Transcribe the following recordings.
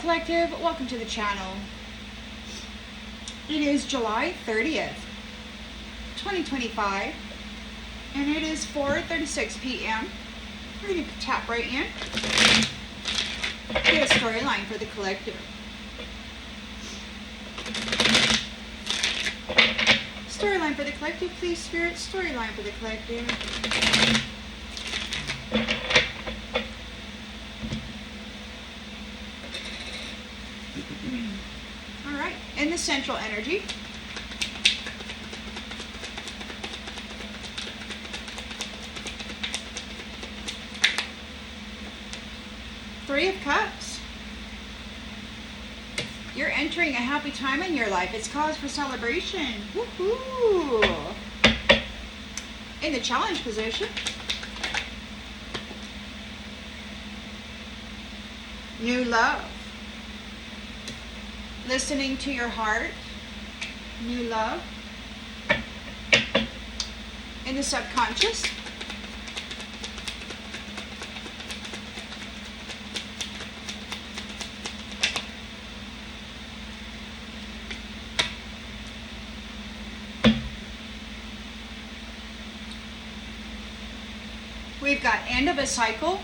Collective, welcome to the channel. It is July 30th, 2025, and it is 4:36 p.m. We're going to tap right in, get a storyline for the collective. Storyline for the collective, please, Spirit. Storyline for the collective. All right, in the central energy. Three of Cups. You're entering a happy time in your life. It's cause for celebration. Woohoo! In the challenge position. New love. Listening to your heart. New love. In the subconscious. We've got end of a cycle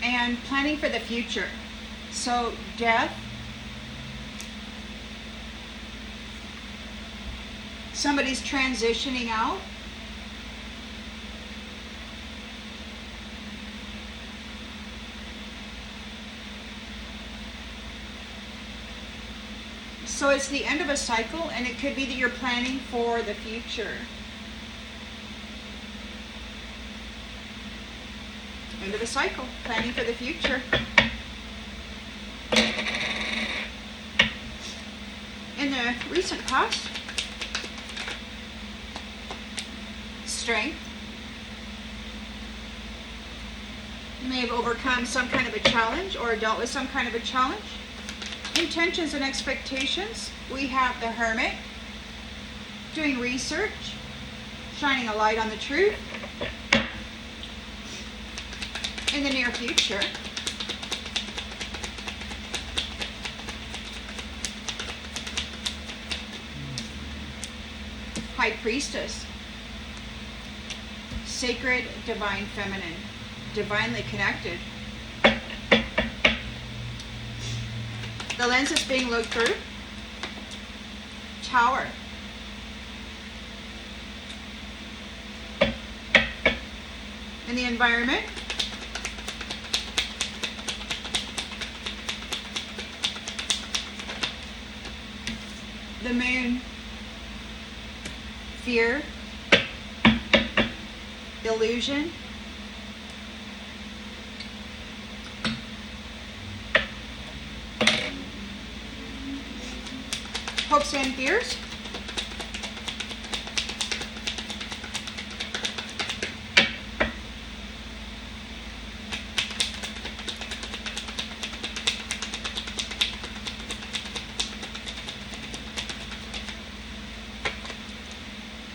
and planning for the future. So death, somebody's transitioning out, so it's the end of a cycle, and it could be that you're planning for the future. End of a cycle, planning for the future. In the recent past, strength. You may have overcome some kind of a challenge or dealt with some kind of a challenge. Intentions and expectations. We have the Hermit, doing research, shining a light on the truth. In the near future, High Priestess, sacred, divine, feminine, divinely connected. The lens is being looked through. Tower. In the environment, the moon, fear, illusion, hopes and fears,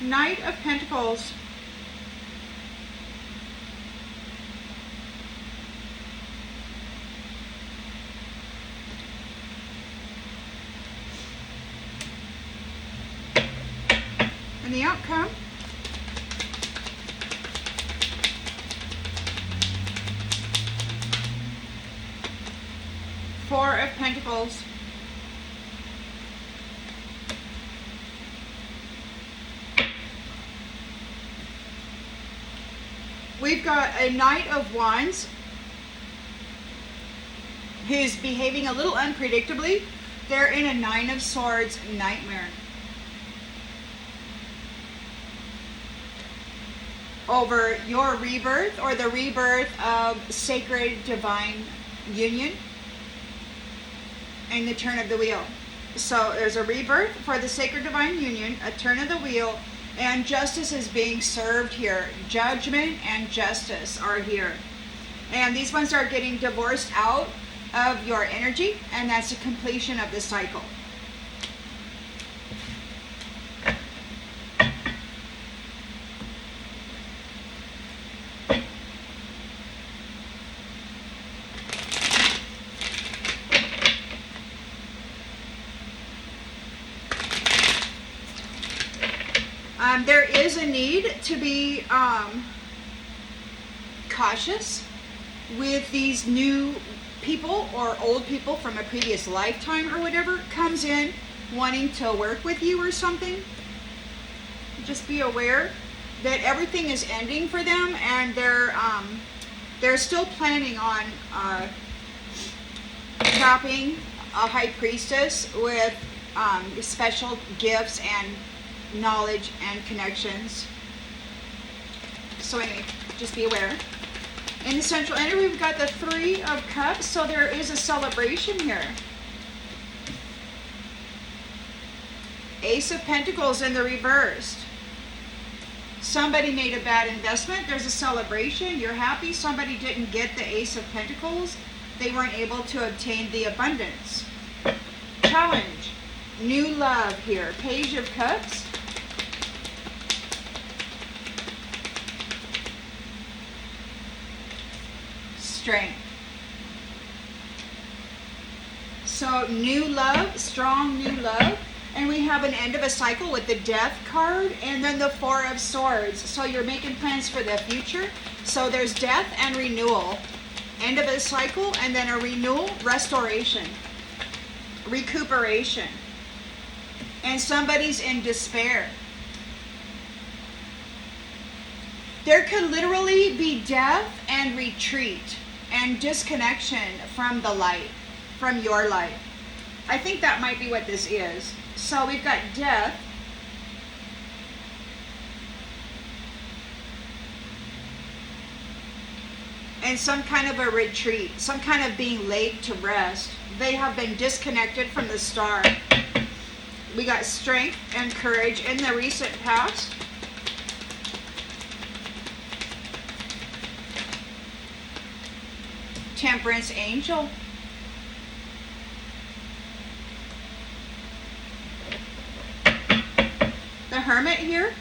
Knight of Pentacles. And the outcome, Four of Pentacles. We've got a Knight of Wands who's behaving a little unpredictably. They're in a Nine of Swords nightmare over your rebirth or the rebirth of sacred divine union and the turn of the wheel. So there's a rebirth for the sacred divine union, a turn of the wheel, and justice is being served here. Judgment and justice are here. And these ones are getting divorced out of your energy, and that's the completion of the cycle. There is a need to be cautious with these new people or old people from a previous lifetime or whatever comes in wanting to work with you or something. Just be aware that everything is ending for them, and they're still planning on trapping a high priestess with special gifts and knowledge and connections. So anyway, just be aware. In the central energy, we've got the Three of Cups, so there is a celebration here. Ace of Pentacles in the reversed. Somebody made a bad investment. There's a celebration. You're happy. Somebody didn't get the Ace of Pentacles. They weren't able to obtain the abundance. Challenge. New love here. Page of Cups. Strength. So new love, strong new love. And we have an end of a cycle with the Death card and then the Four of Swords. So you're making plans for the future. So there's death and renewal. End of a cycle and then a renewal, restoration, recuperation. And somebody's in despair. There could literally be death and retreat and disconnection from the light, from your light. I think that might be what this is. So we've got death. And some kind of a retreat, some kind of being laid to rest. They have been disconnected from the star. We got strength and courage in the recent past. Temperance angel. The Hermit here.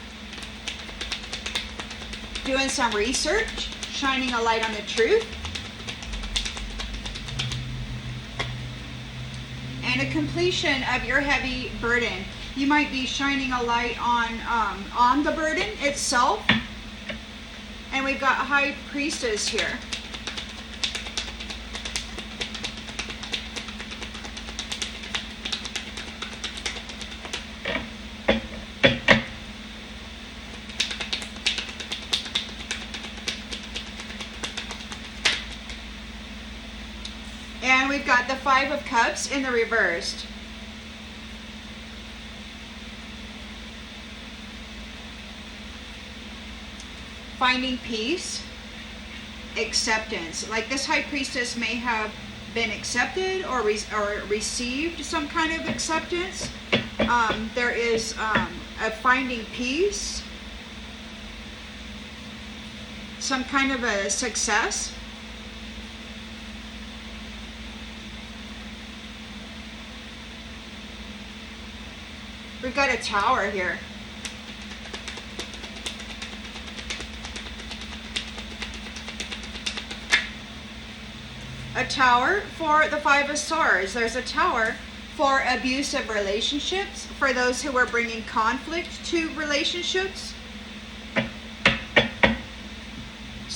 Doing some research, shining a light on the truth. And a completion of your heavy burden. You might be shining a light on the burden itself. And we've got High Priestess here. And we've got the Five of Cups in the reversed. Finding peace, acceptance. Like this High Priestess may have been accepted or received some kind of acceptance. There is a finding peace, some kind of a success. We've got a Tower here. A Tower for the Five of Swords. There's a Tower for abusive relationships, for those who are bringing conflict to relationships.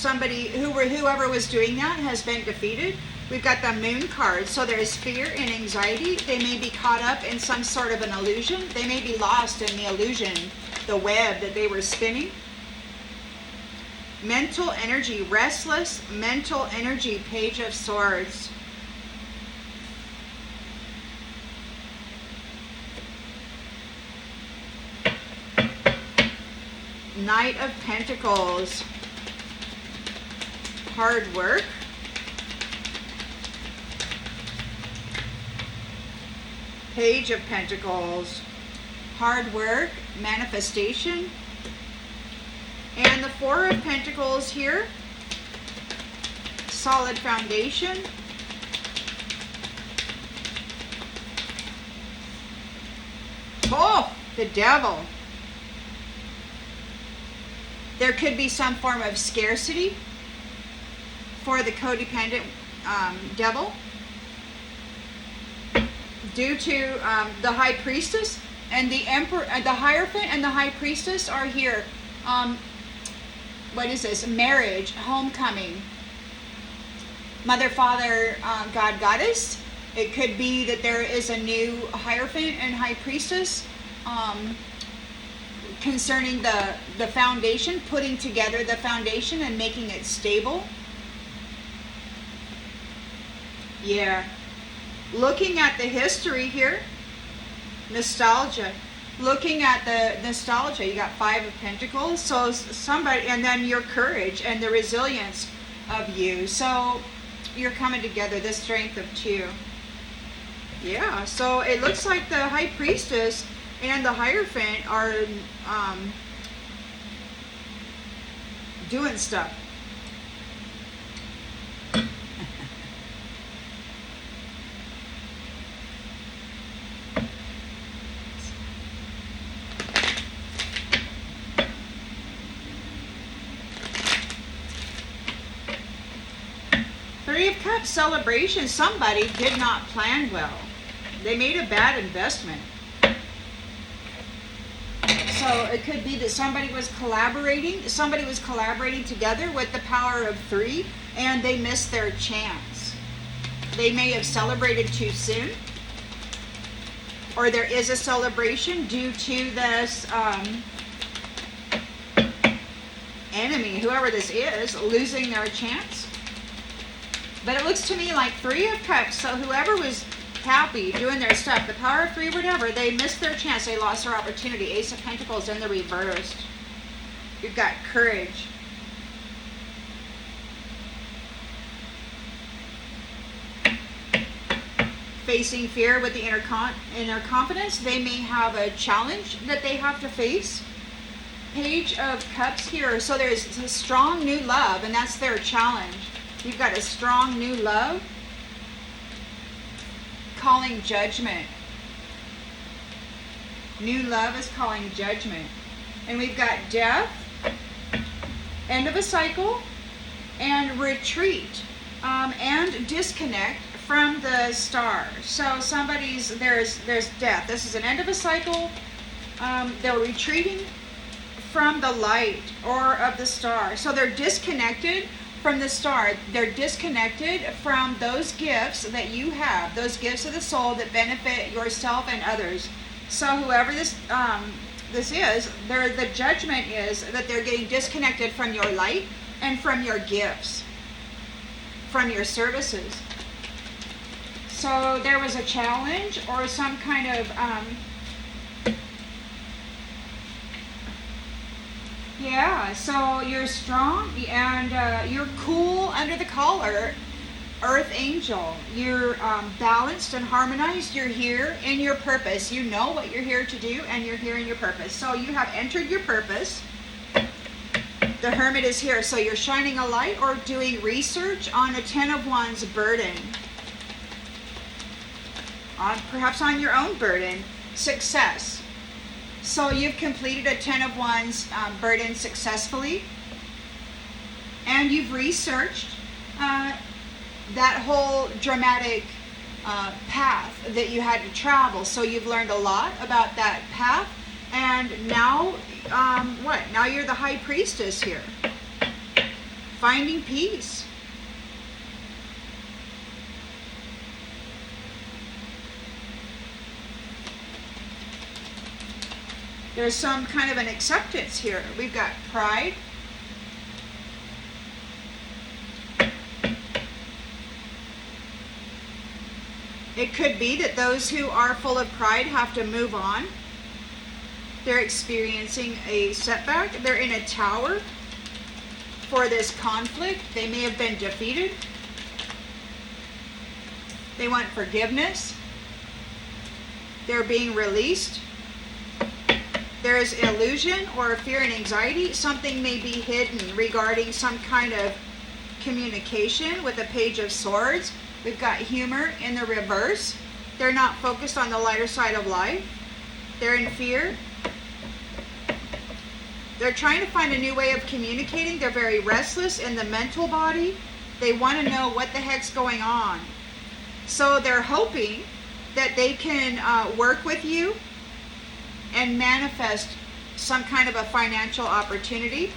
Whoever was doing that has been defeated. We've got the Moon card, so there's fear and anxiety. They may be caught up in some sort of an illusion. They may be lost in the illusion, the web that they were spinning. Mental energy, restless mental energy, Page of Swords. Knight of Pentacles. Hard work. Page of Pentacles. Hard work, manifestation. And the Four of Pentacles here. Solid foundation. Oh, the Devil. There could be some form of scarcity for the codependent devil. Due to the High Priestess, And the emperor, the Hierophant and the High Priestess are here. What is this? Marriage, homecoming, Mother, Father, God, Goddess. It could be that there is a new Hierophant and High Priestess concerning the foundation, putting together the foundation and making it stable. Yeah. Looking at the history here, nostalgia. Looking at the nostalgia, you got 5 of Pentacles. So somebody, and then your courage and the resilience of you. So you're coming together, the strength of 2. Yeah, so it looks like the High Priestess and the Hierophant are doing stuff. Three of Cups celebration. Somebody did not plan well. They made a bad investment. So it could be that somebody was collaborating together with the power of 3, and they missed their chance. They may have celebrated too soon, or there is a celebration due to this enemy, whoever this is, losing their chance. But it looks to me like 3 of Cups, so whoever was happy doing their stuff, the power of 3, whatever, they missed their chance, they lost their opportunity. Ace of Pentacles in the reversed. You've got courage. Facing fear with the inner confidence. They may have a challenge that they have to face. Page of Cups here. So there's a strong new love, and that's their challenge. You've got a strong new love. Calling judgment. New love is calling judgment. And we've got death, end of a cycle, and retreat, and disconnect from the star. So there's death. This is an end of a cycle. They're retreating from the light or of the star. So they're disconnected from the star. They're disconnected from those gifts that you have, those gifts of the soul that benefit yourself and others. So whoever this is, the judgment is that they're getting disconnected from your light and from your gifts, from your services. So there was a challenge or some kind of yeah, so you're strong and you're cool under the collar, Earth Angel. You're balanced and harmonized. You're here in your purpose. You know what you're here to do, and you're here in your purpose. So you have entered your purpose. The Hermit is here. So you're shining a light or doing research on a 10 of Wands burden. Perhaps on your own burden. Success. So you've completed a 10 of Wands burden successfully, and you've researched that whole dramatic path that you had to travel. So you've learned a lot about that path, and now now you're the High Priestess here, finding peace. There's some kind of an acceptance here. We've got pride. It could be that those who are full of pride have to move on. They're experiencing a setback. They're in a tower for this conflict. They may have been defeated. They want forgiveness. They're being released. There is illusion or fear and anxiety. Something may be hidden regarding some kind of communication with the Page of Swords. We've got humor in the reverse. They're not focused on the lighter side of life. They're in fear. They're trying to find a new way of communicating. They're very restless in the mental body. They want to know what the heck's going on. So they're hoping that they can work with you and manifest some kind of a financial opportunity.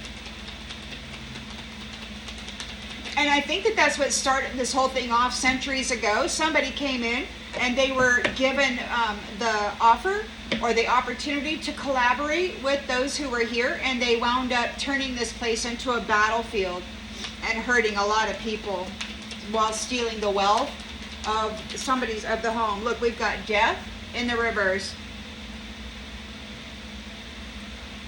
And I think that that's what started this whole thing off centuries ago. Somebody came in and they were given the offer or the opportunity to collaborate with those who were here, and they wound up turning this place into a battlefield and hurting a lot of people while stealing the wealth of of the home. Look, we've got death in the reverse.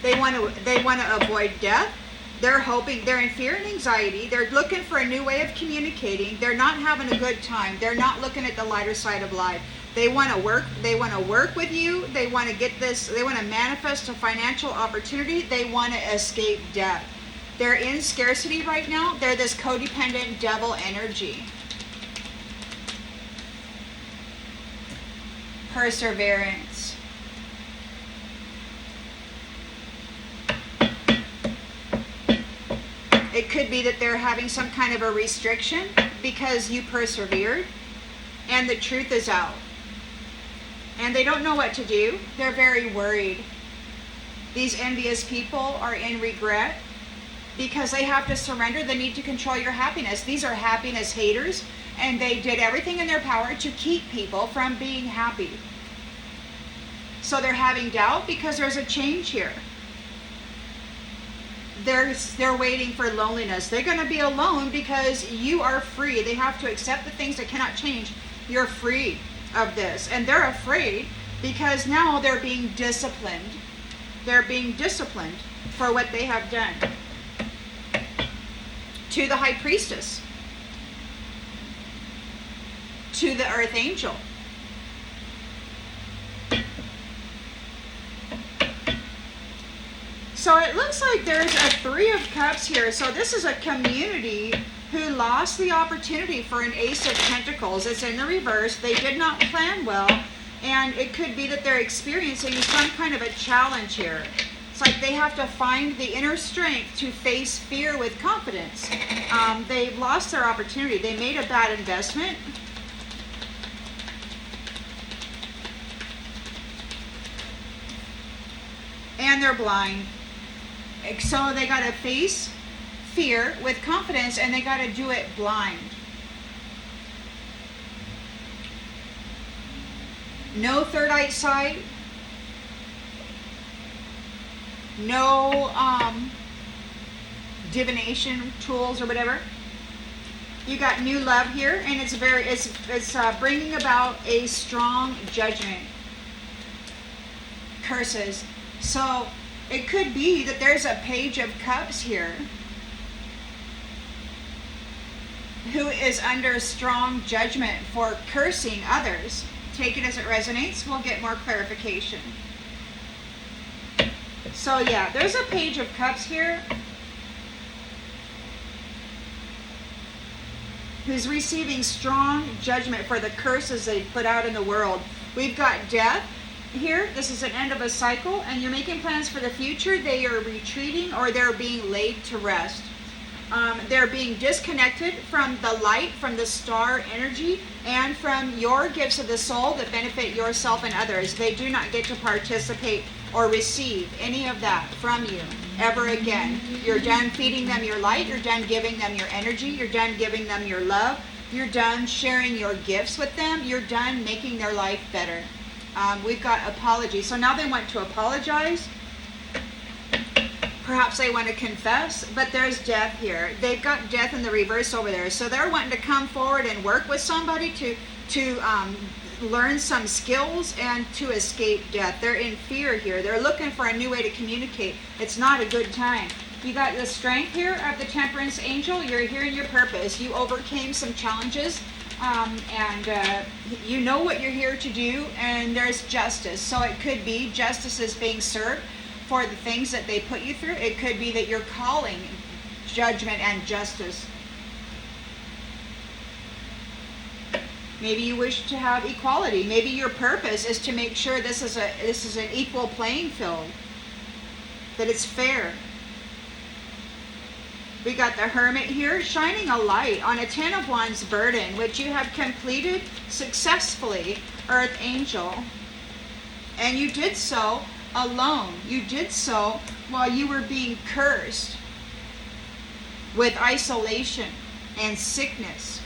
They want to avoid death. They're hoping, they're in fear and anxiety. They're looking for a new way of communicating. They're not having a good time. They're not looking at the lighter side of life. They want to work. They want to work with you. They want to get this. They want to manifest a financial opportunity. They want to escape death. They're in scarcity right now. They're this codependent devil energy. Perseverance. It could be that they're having some kind of a restriction because you persevered and the truth is out. And they don't know what to do. They're very worried. These envious people are in regret because they have to surrender the need to control your happiness. These are happiness haters, and they did everything in their power to keep people from being happy. So they're having doubt because there's a change here. They're waiting for loneliness. They're going to be alone because you are free. They have to accept the things that cannot change. You're free of this. And they're afraid because now they're being disciplined. They're being disciplined for what they have done. To the high priestess. To the earth angel. So it looks like there's a 3 of Cups here. So this is a community who lost the opportunity for an Ace of Pentacles. It's in the reverse. They did not plan well. And it could be that they're experiencing some kind of a challenge here. It's like they have to find the inner strength to face fear with confidence. They've lost their opportunity. They made a bad investment. And they're blind. So they got to face fear with confidence, and they got to do it blind. No third eye sight. No divination tools or whatever. You got new love here, and it's bringing about a strong judgment. Curses. So it could be that there's a Page of Cups here who is under strong judgment for cursing others. Take it as it resonates. We'll get more clarification. So yeah, there's a Page of Cups here who's receiving strong judgment for the curses they put out in the world. We've got death here. This is an end of a cycle, and you're making plans for the future. They are retreating, or they're being laid to rest. They're being disconnected from the light, from the star energy, and from your gifts of the soul that benefit yourself and others. They do not get to participate or receive any of that from you ever again. You're done feeding them your light. You're done giving them your energy. You're done giving them your love. You're done sharing your gifts with them. You're done making their life better. We've got apology. So now they want to apologize. Perhaps they want to confess, but there's death here. They've got death in the reverse over there. So they're wanting to come forward and work with somebody to learn some skills and to escape death. They're in fear here. They're looking for a new way to communicate. It's not a good time. You got the strength here of the Temperance Angel. You're here in your purpose. You overcame some challenges. And you know what you're here to do, and there's justice. So it could be justice is being served for the things that they put you through. It could be that you're calling judgment and justice. Maybe you wish to have equality. Maybe your purpose is to make sure this is an equal playing field, that it's fair. We got the Hermit here, shining a light on a 10 of Wands burden, which you have completed successfully, Earth Angel. And you did so alone. You did so while you were being cursed with isolation and sickness.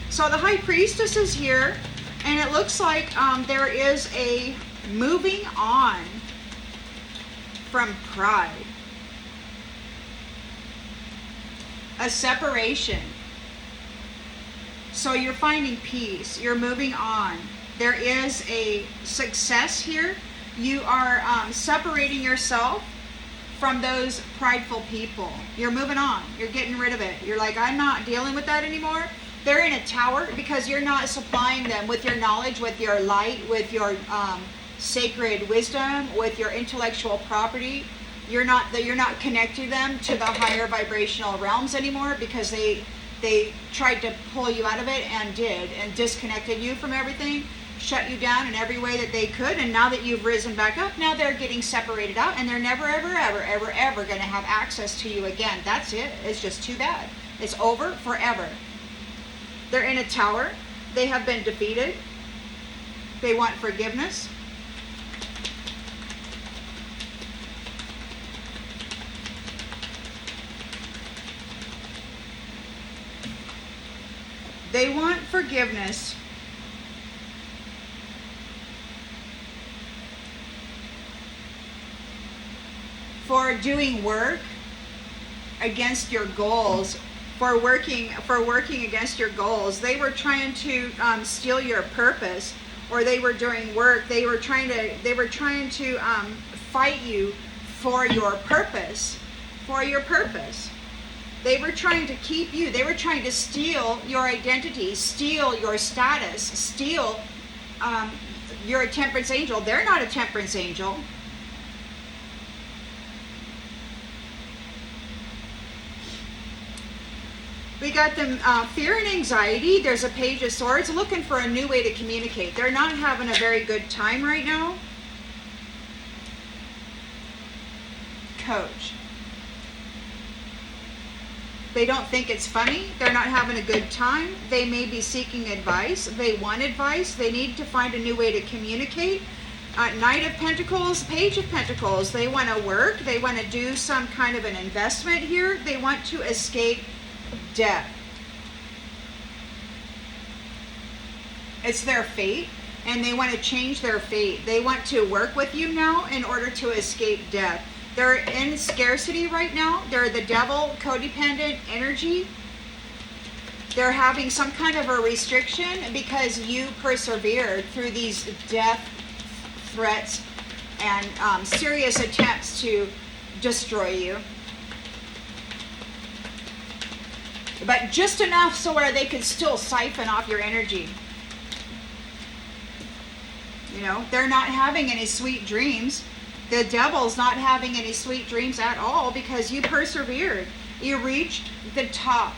So the high priestess is here, and it looks like there is a moving on from pride. A separation. So you're finding peace. You're moving on. There is a success here. You are separating yourself from those prideful people. You're moving on. You're getting rid of it. You're like, I'm not dealing with that anymore. They're in a tower because you're not supplying them with your knowledge, with your light, with your sacred wisdom, with your intellectual property. You're not connecting them to the higher vibrational realms anymore because they tried to pull you out of it and disconnected you from everything, shut you down in every way that they could. And now that you've risen back up, now they're getting separated out, and they're never, ever, ever, ever, ever going to have access to you again. That's it. It's just too bad. It's over forever. They're in a tower. They have been defeated. They want forgiveness. They want forgiveness. For doing work against your goals, for working against your goals. They were trying to steal your purpose, or they were doing work. They were trying to fight you for your purpose, They were trying to keep you. They were trying to steal your identity, steal your status, steal you're a temperance angel. They're not a temperance angel. We got them fear and anxiety. There's a page of swords, looking for a new way to communicate. They're not having a very good time right now. Coach. They don't think it's funny. They're not having a good time. They may be seeking advice. They want advice. They need to find a new way to communicate. Knight of Pentacles, Page of Pentacles. They want to work. They want to do some kind of an investment here. They want to escape death. It's their fate, and they want to change their fate. They want to work with you now in order to escape death. They're in scarcity right now. They're the devil, codependent energy. They're having some kind of a restriction because you persevered through these death threats and serious attempts to destroy you. But just enough so where they can still siphon off your energy. You know, they're not having any sweet dreams. The devil's not having any sweet dreams at all because you persevered. You reached the top.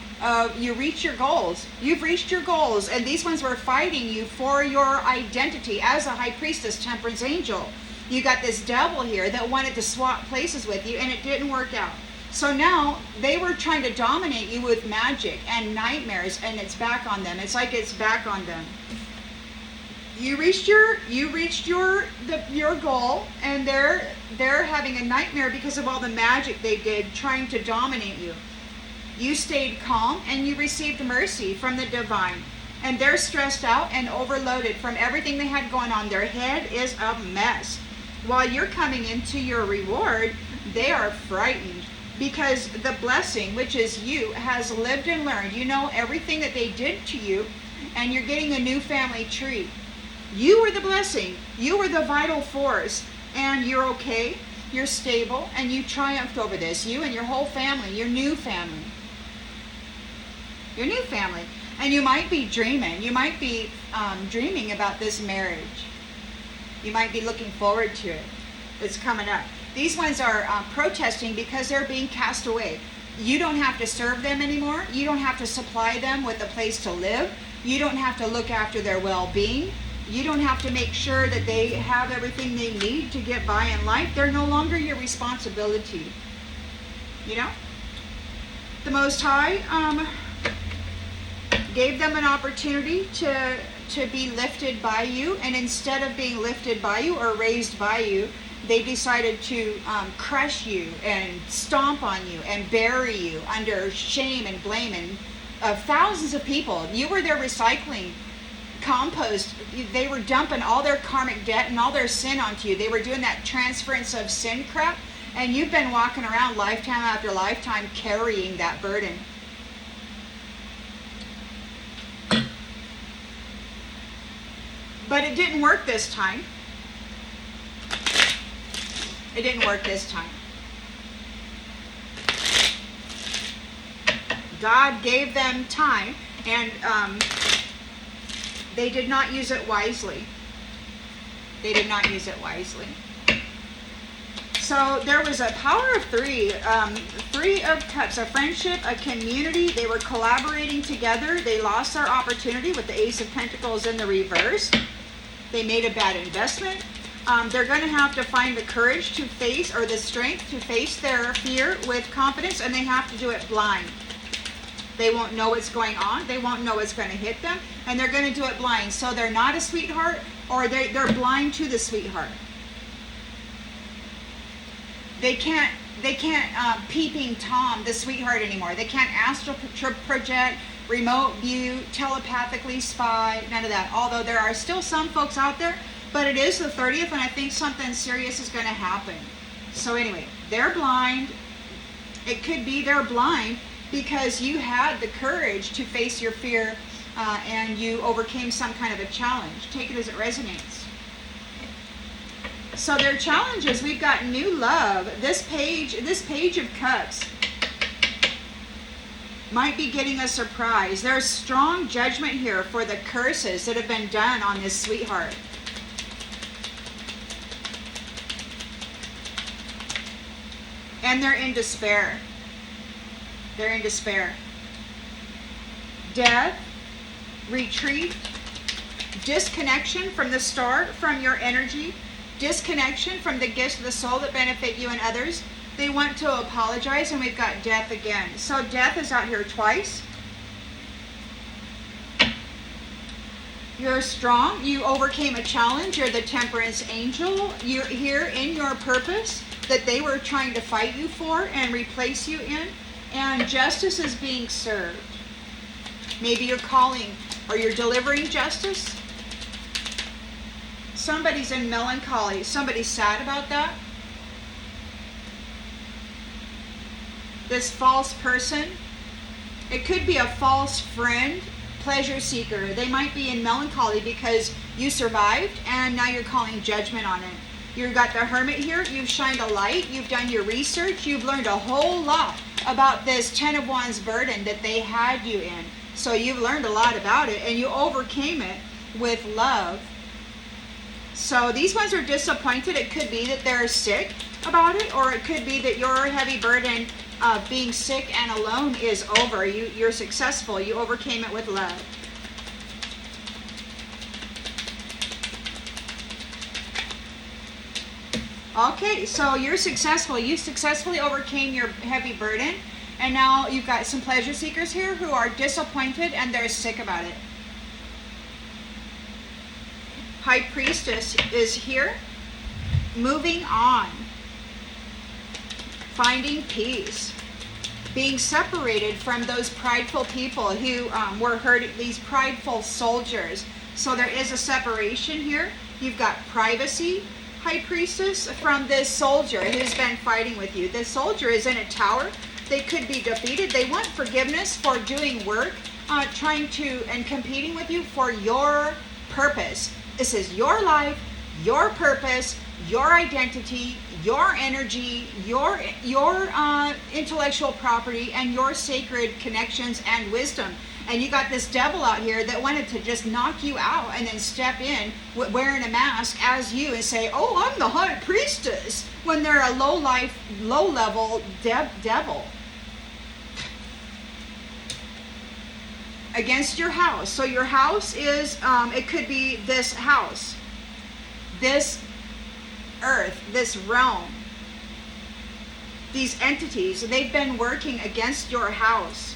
You reached your goals. You've reached your goals. And these ones were fighting you for your identity as a high priestess, temperance angel. You got this devil here that wanted to swap places with you, and it didn't work out. So now they were trying to dominate you with magic and nightmares, and it's back on them. It's like it's back on them. You reached your goal, and they're having a nightmare because of all the magic they did trying to dominate you. You stayed calm and you received mercy from the divine. And they're stressed out and overloaded from everything they had going on. Their head is a mess. While you're coming into your reward, they are frightened because the blessing, which is you, has lived and learned. You know everything that they did to you, and you're getting a new family tree. You were the blessing. You were the vital force, and you're okay. You're stable, and you triumphed over this. You and your whole family, your new family. Your new family. And you might be dreaming. You might be dreaming about this marriage. You might be looking forward to it. It's coming up. These ones are protesting because they're being cast away. You don't have to serve them anymore. You don't have to supply them with a place to live. You don't have to look after their well-being. You don't have to make sure that they have everything they need to get by in life. They're no longer your responsibility. You know? The Most High gave them an opportunity to to be lifted by you, and instead of being lifted by you or raised by you, they decided to crush you and stomp on you and bury you under shame and blame and thousands of people. You were their recycling compost. They were dumping all their karmic debt and all their sin onto you. They were doing that transference of sin crap, and you've been walking around lifetime after lifetime carrying that burden. But it didn't work this time. It didn't work this time. God gave them time, and they did not use it wisely. They did not use it wisely. So there was a power of three. Three of Cups, a friendship, a community. They were collaborating together. They lost their opportunity with the Ace of Pentacles in the reverse. They made a bad investment. They're going to have to find the courage to face, or the strength to face their fear with confidence, and they have to do it blind. They won't know what's going on. They won't know what's going to hit them, and they're going to do it blind. So they're not a sweetheart, or they're blind to the sweetheart. They can't peeping Tom the sweetheart anymore. They can't astral project, remote view, telepathically spy, none of that. Although there are still some folks out there. But it is the 30th, and I think something serious is going to happen. So anyway, they're blind. It could be they're blind because you had the courage to face your fear and you overcame some kind of a challenge. Take it as it resonates. So their challenges, we've got new love. This page of Cups might be getting a surprise. There's strong judgment here for the curses that have been done on this sweetheart. And they're in despair. They're in despair. Death, retreat, disconnection from the start, from your energy, disconnection from the gifts of the soul that benefit you and others. They want to apologize, and we've got death again. So death is out here twice. You're strong. You overcame a challenge. You're the temperance angel. You're here in your purpose that they were trying to fight you for and replace you in, and justice is being served. Maybe you're calling or you're delivering justice. Somebody's in melancholy. Somebody's sad about that. This false person, it could be a false friend, pleasure seeker. They might be in melancholy because you survived and now you're calling judgment on it. You've got the Hermit here. You've shined a light. You've done your research. You've learned a whole lot about this Ten of Wands burden that they had you in. So you've learned a lot about it, and you overcame it with love. So these ones are disappointed. It could be that they're sick about it, or it could be that your heavy burden of being sick and alone is over. You're successful. You overcame it with love. Okay, so you're successful. You successfully overcame your heavy burden, and now you've got some pleasure seekers here who are disappointed and they're sick about it. High Priestess is here, moving on, finding peace, being separated from those prideful people who were hurting, these prideful soldiers. So there is a separation here. You've got privacy, High Priestess, from this soldier who's been fighting with you. This soldier is in a tower. They could be defeated. They want forgiveness for doing work, trying to and competing with you for your purpose. This is your life, your purpose, your identity, your energy, your intellectual property, and your sacred connections and wisdom. And you got this devil out here that wanted to just knock you out and then step in wearing a mask as you and say, oh, I'm the High Priestess, when they're a low-level devil. Against your house. So your house is, it could be this house, this earth, this realm. These entities, they've been working against your house.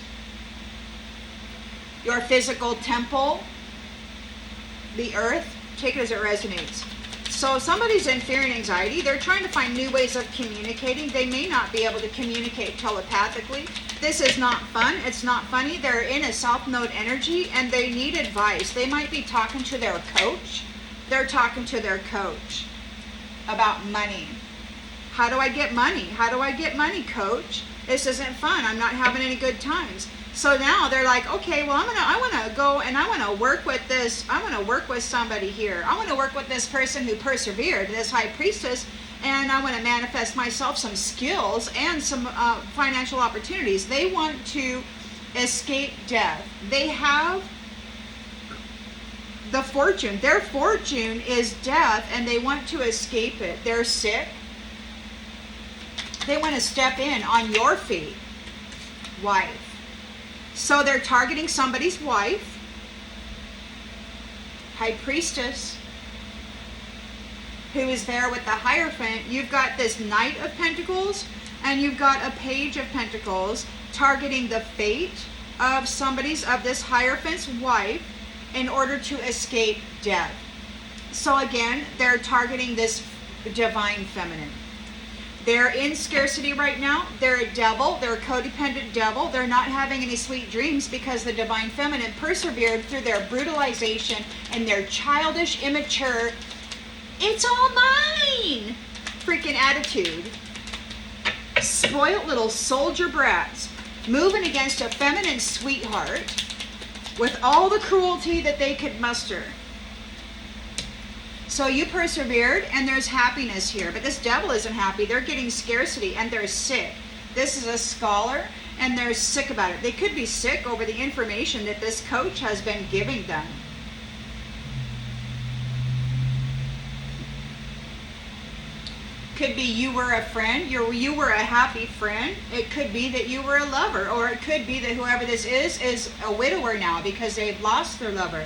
Your physical temple, the earth, take it as it resonates. So somebody's in fear and anxiety. They're trying to find new ways of communicating. They may not be able to communicate telepathically. This is not fun. It's not funny. They're in a South Node energy and they need advice. They might be talking to their coach. They're talking to their coach about money. How do I get money? How do I get money, coach? This isn't fun. I'm not having any good times. So now they're like, okay, well, I want to go and I want to work with this. I want to work with somebody here. I want to work with this person who persevered, this high priestess, and I want to manifest myself some skills and some financial opportunities. They want to escape death. They have the fortune. Their fortune is death, and they want to escape it. They're sick. They want to step in on your feet, wife. So they're targeting somebody's wife, high priestess, who is there with the Hierophant. You've got this Knight of Pentacles, and you've got a Page of Pentacles targeting the fate of this Hierophant's wife in order to escape death. So again, they're targeting this divine feminine. They're in scarcity right now. They're a devil. They're a codependent devil. They're not having any sweet dreams because the divine feminine persevered through their brutalization and their childish, immature, it's all mine freaking attitude. Spoiled little soldier brats moving against a feminine sweetheart with all the cruelty that they could muster. So you persevered, and there's happiness here. But this devil isn't happy. They're getting scarcity, and they're sick. This is a scholar, and they're sick about it. They could be sick over the information that this coach has been giving them. Could be you were a friend, you were a happy friend. It could be that you were a lover, or it could be that whoever this is a widower now because they've lost their lover.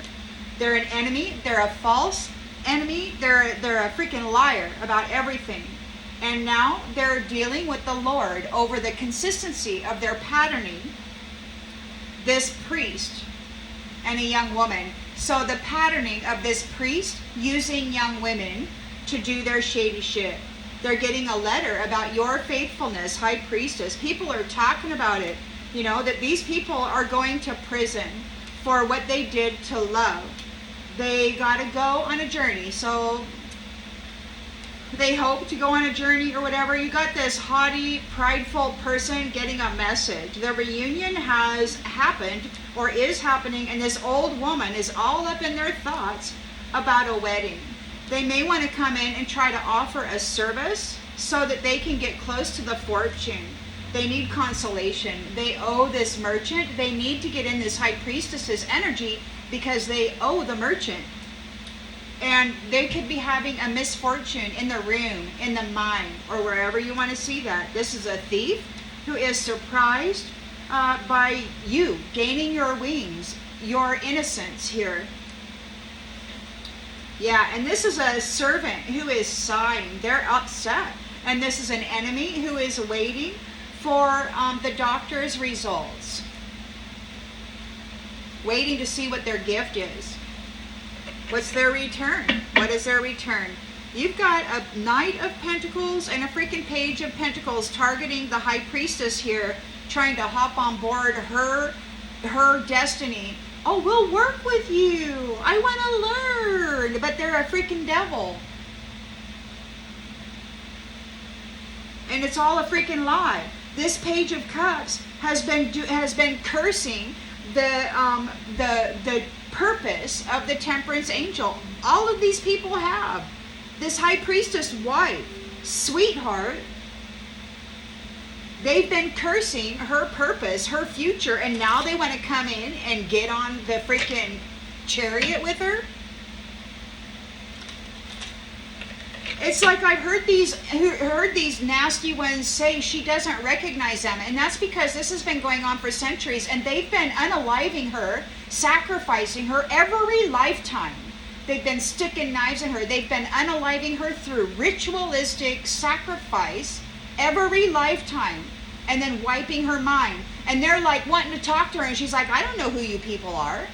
They're an enemy. They're a false enemy. They're a freaking liar about everything. And now they're dealing with the Lord over the consistency of their patterning. This priest and a young woman. So the patterning of this priest using young women to do their shady shit. They're getting a letter about your faithfulness, high priestess. People are talking about it. You know, that these people are going to prison for what they did to love. They got to go on a journey. So they hope to go on a journey or whatever. You got this haughty, prideful person getting a message. The reunion has happened or is happening, and this old woman is all up in their thoughts about a wedding. They may want to come in and try to offer a service so that they can get close to the fortune. They need consolation. They owe this merchant. They need to get in this high priestess's energy because they owe the merchant. And they could be having a misfortune in the room, in the mind, or wherever you want to see that. This is a thief who is surprised by you gaining your wings, your innocence here. Yeah, and this is a servant who is sighing. They're upset. And this is an enemy who is waiting for the doctor's results. Waiting to see what their gift is. What's their return? What is their return? You've got a Knight of Pentacles and a freaking Page of Pentacles targeting the High Priestess here, trying to hop on board her destiny. Oh, we'll work with you. I want to learn. But they're a freaking devil. And it's all a freaking lie. This Page of Cups has been cursing the purpose of the Temperance Angel. All of these people have. This High Priestess wife, sweetheart, they've been cursing her purpose, her future, and now they want to come in and get on the freaking chariot with her. It's like I've heard these nasty ones say she doesn't recognize them, and that's because this has been going on for centuries, and they've been unaliving her, sacrificing her every lifetime. They've been sticking knives in her. They've been unaliving her through ritualistic sacrifice every lifetime, and then wiping her mind. And they're like wanting to talk to her, and she's like, I don't know who you people are.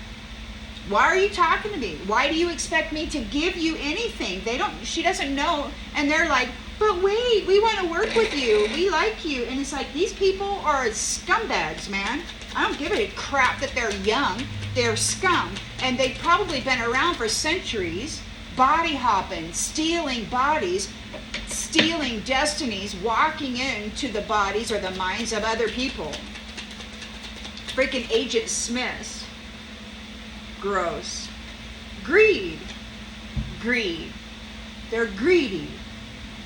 Why are you talking to me? Why do you expect me to give you anything? She doesn't know. And they're like, but wait, we want to work with you. We like you. And it's like, these people are scumbags, man. I don't give a crap that they're young. They're scum. And they've probably been around for centuries, body hopping, stealing bodies, stealing destinies, walking into the bodies or the minds of other people. Freaking Agent Smiths. Gross. Greed. They're greedy.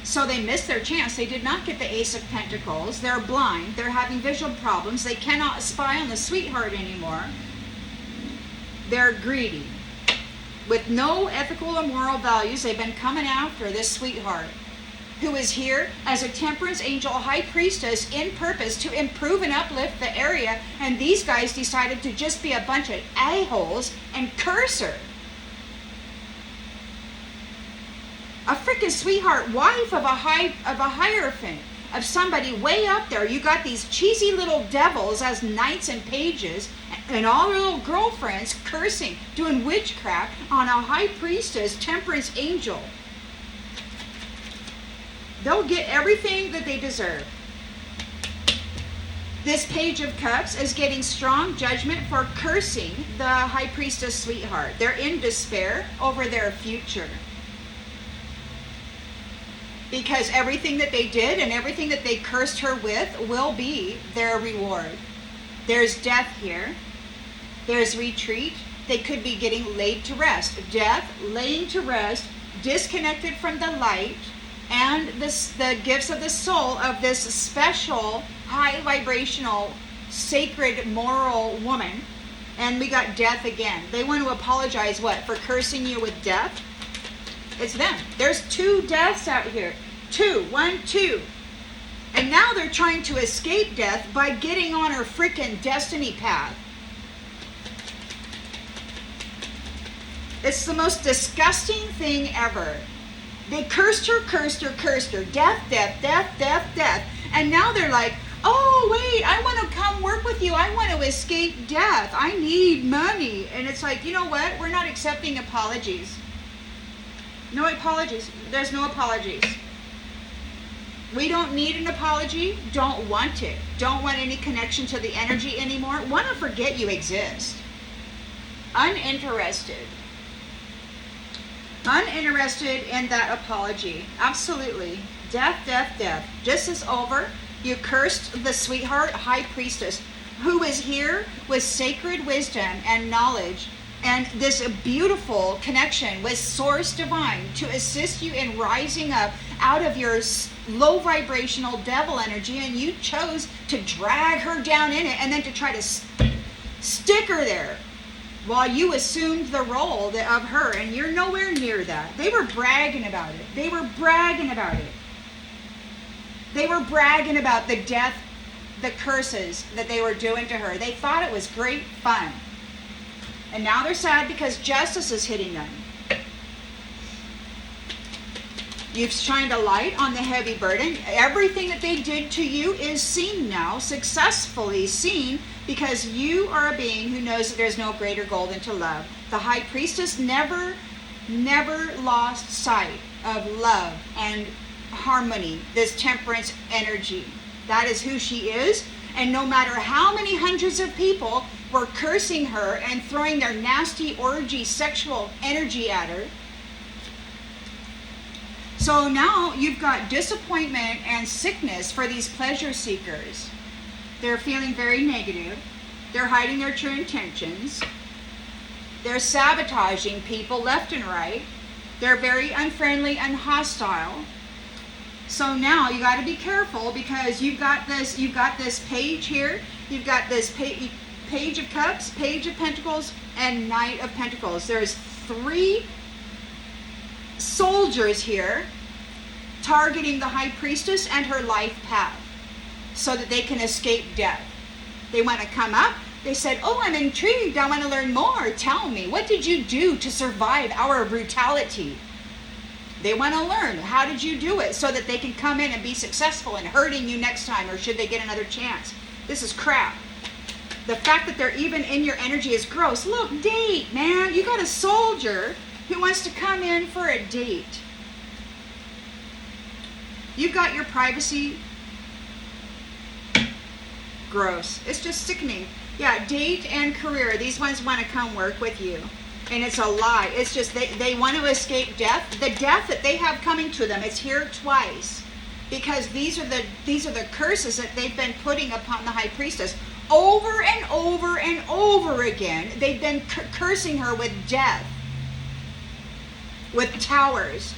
So they missed their chance. They did not get the Ace of Pentacles. They're blind. They're having visual problems. They cannot spy on the sweetheart anymore. They're greedy. With no ethical or moral values, they've been coming after this sweetheart, who is here as a temperance angel, high priestess, in purpose to improve and uplift the area. And these guys decided to just be a bunch of a-holes and curse her. A freaking sweetheart, wife of a hierophant, of somebody way up there. You got these cheesy little devils as knights and pages, and all their little girlfriends cursing, doing witchcraft on a high priestess, temperance angel. They'll get everything that they deserve. This Page of Cups is getting strong judgment for cursing the high priestess sweetheart. They're in despair over their future, because everything that they did and everything that they cursed her with will be their reward. There's death here. There's retreat. They could be getting laid to rest. Death, laying to rest, disconnected from the light and the gifts of the soul of this special, high vibrational, sacred, moral woman. And we got death again. They want to apologize, what, for cursing you with death? It's them. There's 2 deaths out here. 2. 1, 2. And now they're trying to escape death by getting on her freaking destiny path. It's the most disgusting thing ever. They cursed her. Death, death, death, death, death. And now they're like, oh, wait, I want to come work with you. I want to escape death. I need money. And it's like, you know what? We're not accepting apologies. No apologies. There's no apologies. We don't need an apology. Don't want it. Don't want any connection to the energy anymore. Want to forget you exist. Uninterested. Uninterested in that apology. Absolutely. Death, death, death. This is over. You cursed the sweetheart, high priestess, who is here with sacred wisdom and knowledge and this beautiful connection with Source Divine to assist you in rising up out of your low vibrational devil energy, and you chose to drag her down in it and then to try to stick her there while you assumed the role of her, and you're nowhere near that. They were bragging about it. They were bragging about it. They were bragging about the death, the curses that they were doing to her. They thought it was great fun. And now they're sad because justice is hitting them. You've shined a light on the heavy burden. Everything that they did to you is seen now, successfully seen, because you are a being who knows that there's no greater goal than to love. The high priestess never lost sight of love and harmony, this temperance energy. That is who she is. And no matter how many hundreds of people were cursing her and throwing their nasty orgy sexual energy at her, so now you've got disappointment and sickness for these pleasure seekers. They're feeling very negative. They're hiding their true intentions. They're sabotaging people left and right. They're very unfriendly and hostile. So now you got to be careful, because you've got this page here. You've got this Page of Cups, Page of Pentacles, and Knight of Pentacles. There's 3 soldiers here targeting the high priestess and her life path so that they can escape death. They want to come up. They said, oh, I'm intrigued. I want to learn more. Tell me, what did you do to survive our brutality? They want to learn, how did you do it, so that they can come in and be successful in hurting you next time, or should they get another chance. This is crap. The fact that they're even in your energy is gross. Look, date, man. You got a soldier who wants to come in for a date. You got your privacy. Gross. It's just sickening. Yeah, date and career. These ones want to come work with you. And it's a lie. It's just they want to escape death. The death that they have coming to them, it's here twice. Because these are the curses that they've been putting upon the high priestess. Over and over and over again, they've been cursing her with death. With towers.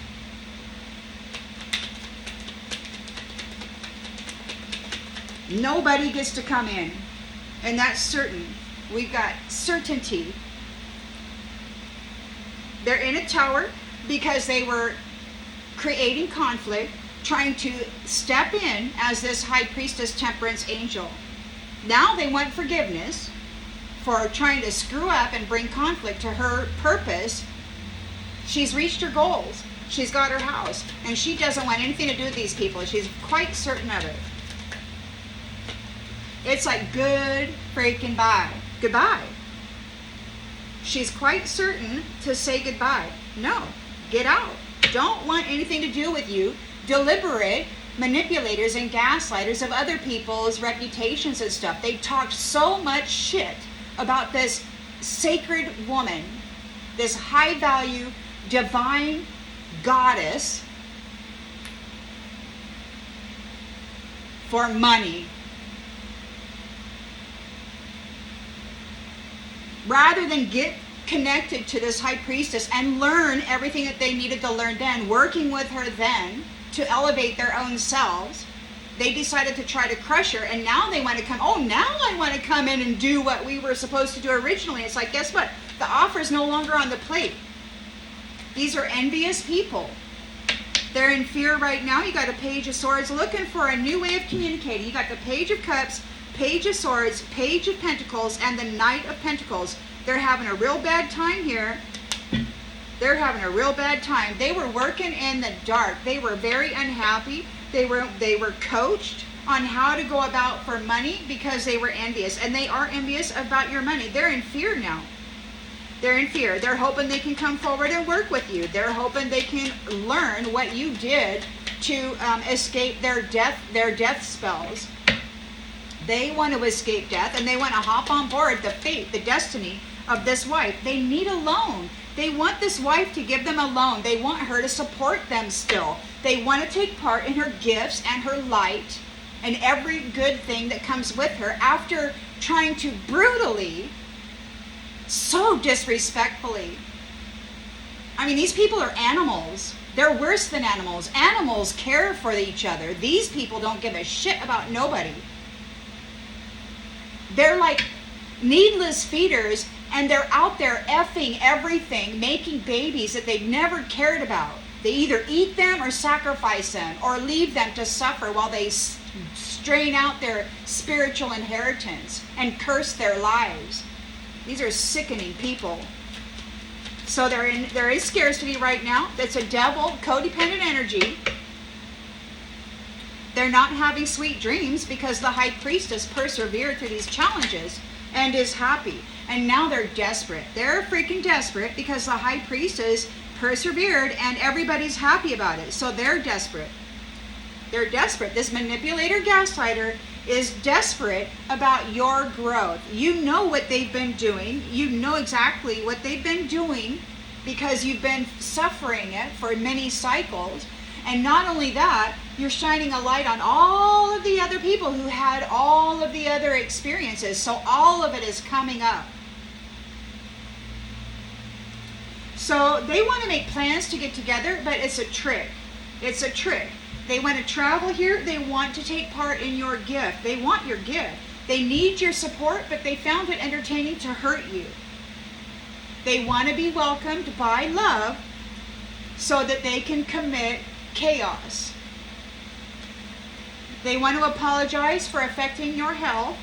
Nobody gets to come in. And that's certain. We've got certainty. They're in a tower because they were creating conflict, trying to step in as this high priestess temperance angel. Now they want forgiveness for trying to screw up and bring conflict to her purpose. She's reached her goals. She's got her house. And she doesn't want anything to do with these people. She's quite certain of it. It's like good freaking bye. Goodbye. She's quite certain to say goodbye. No, get out. Don't want anything to do with you. Deliberate manipulators and gaslighters of other people's reputations and stuff. They talked so much shit about this sacred woman, this high value, divine goddess for money. Rather than get connected to this high priestess and learn everything that they needed to learn then, working with her then to elevate their own selves, they decided to try to crush her. And now they want to come, now I want to come in and do what we were supposed to do originally. It's like, guess what? The offer is no longer on the plate. These are envious people. They're in fear right now. You got a Page of Swords looking for a new way of communicating. You got the Page of Cups, Page of Swords, Page of Pentacles, and the Knight of Pentacles. They're having a real bad time here. They're having a real bad time. They were working in the dark. They were very unhappy. They were coached on how to go about for money because they were envious. And they are envious about your money. They're in fear now. They're in fear. They're hoping they can come forward and work with you. They're hoping they can learn what you did to escape their death spells. They want to escape death, and they want to hop on board the fate, the destiny of this wife. They need a loan. They want this wife to give them a loan. They want her to support them still. They want to take part in her gifts and her light and every good thing that comes with her after trying to brutally, so disrespectfully. I mean, these people are animals. They're worse than animals. Animals care for each other. These people don't give a shit about nobody. They're like needless feeders, and they're out there effing everything, making babies that they've never cared about. They either eat them or sacrifice them or leave them to suffer while they strain out their spiritual inheritance and curse their lives. These are sickening people. So there is scarcity right now. That's a devil, codependent energy. They're not having sweet dreams because the high priestess persevered through these challenges and is happy. And now they're desperate. They're freaking desperate because the high priestess persevered and everybody's happy about it. So they're desperate. They're desperate. This manipulator gaslighter is desperate about your growth. You know what they've been doing. You know exactly what they've been doing because you've been suffering it for many cycles. And not only that, you're shining a light on all of the other people who had all of the other experiences. So all of it is coming up. So they want to make plans to get together, but it's a trick. It's a trick. They want to travel here. They want to take part in your gift. They want your gift. They need your support, but they found it entertaining to hurt you. They want to be welcomed by love so that they can commit chaos. They want to apologize for affecting your health.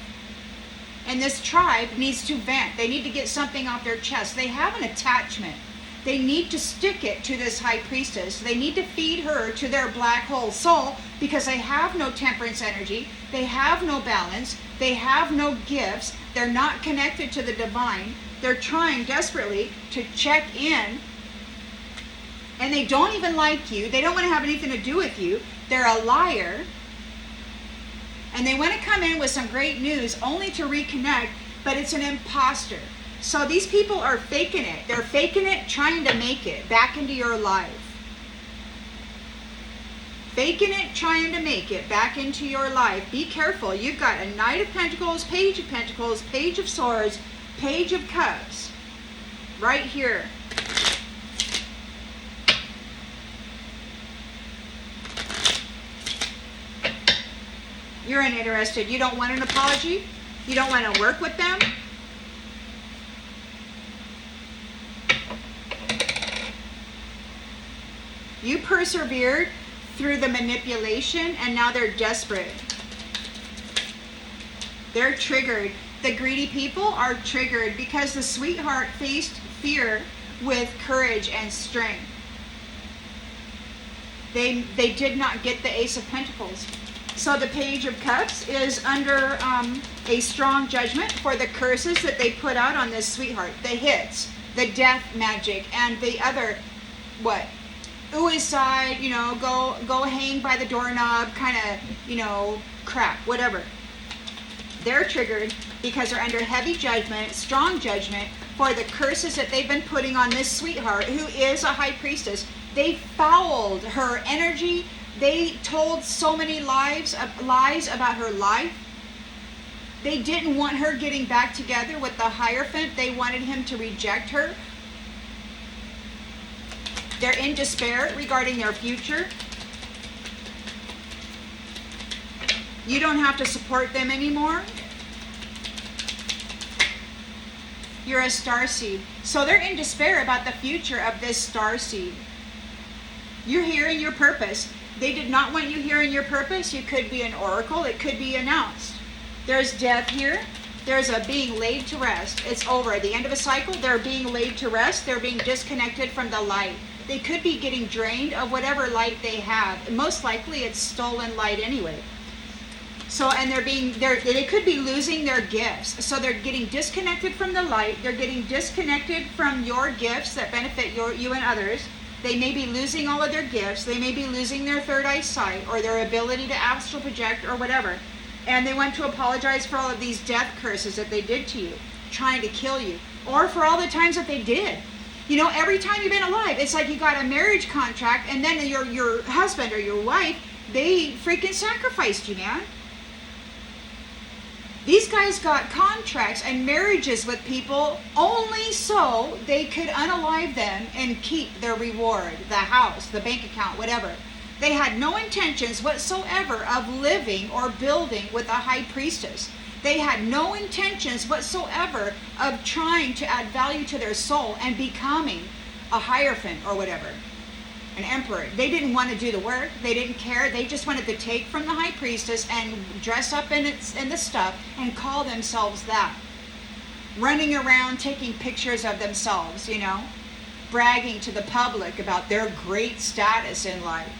And this tribe needs to vent. They need to get something off their chest. They have an attachment. They need to stick it to this high priestess. They need to feed her to their black hole soul because they have no temperance energy. They have no balance. They have no gifts. They're not connected to the divine. They're trying desperately to check in. And they don't even like you. They don't want to have anything to do with you. They're a liar. And they want to come in with some great news only to reconnect, but it's an imposter. So these people are faking it. They're faking it, trying to make it back into your life. Faking it, trying to make it back into your life. Be careful. You've got a Knight of Pentacles, Page of Pentacles, Page of Swords, Page of Cups. Right here. You're uninterested. You don't want an apology. You don't want to work with them. You persevered through the manipulation, and now they're desperate. They're triggered. The greedy people are triggered because the sweetheart faced fear with courage and strength. They did not get the Ace of Pentacles. So the Page of Cups is under a strong judgment for the curses that they put out on this sweetheart. The hits, the death magic, and the other, what? Suicide, go hang by the doorknob, kind of, crap, whatever. They're triggered because they're under heavy judgment, strong judgment, for the curses that they've been putting on this sweetheart, who is a high priestess. They fouled her energy. They told so many lies about her life. They didn't want her getting back together with the Hierophant. They wanted him to reject her. They're in despair regarding their future. You don't have to support them anymore. You're a starseed. So they're in despair about the future of this starseed. You're hearing your purpose. They did not want you hearing your purpose. You could be an oracle. It could be announced. There's death here. There's a being laid to rest. It's over. At the end of a cycle, they're being laid to rest. They're being disconnected from the light. They could be getting drained of whatever light they have. Most likely it's stolen light anyway. So, and they could be losing their gifts. So they're getting disconnected from the light. They're getting disconnected from your gifts that benefit you and others. They may be losing all of their gifts. They may be losing their third eye sight or their ability to astral project or whatever. And they want to apologize for all of these death curses that they did to you, trying to kill you, or for all the times that they did. Every time you've been alive, it's like you got a marriage contract, and then your husband or your wife, they freaking sacrificed you, man. These guys got contracts and marriages with people only so they could unalive them and keep their reward, the house, the bank account, whatever. They had no intentions whatsoever of living or building with a high priestess. They had no intentions whatsoever of trying to add value to their soul and becoming a Hierophant or whatever, an emperor. They didn't want to do the work. They didn't care. They just wanted to take from the high priestess and dress up in the stuff and call themselves that. Running around taking pictures of themselves, bragging to the public about their great status in life.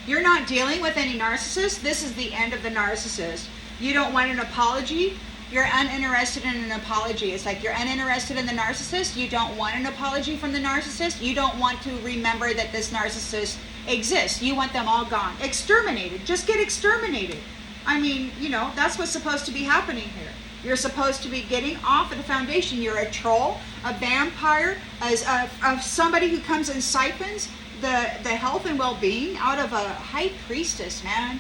You're not dealing with any narcissist. This is the end of the narcissist. You don't want an apology. You're uninterested in an apology. It's like you're uninterested in the narcissist. You don't want an apology from the narcissist. You don't want to remember that this narcissist exists. You want them all gone. Exterminated. Just get exterminated. I mean, that's what's supposed to be happening here. You're supposed to be getting off of the foundation. You're a troll, a vampire, somebody who comes and siphons the health and well-being out of a high priestess, man.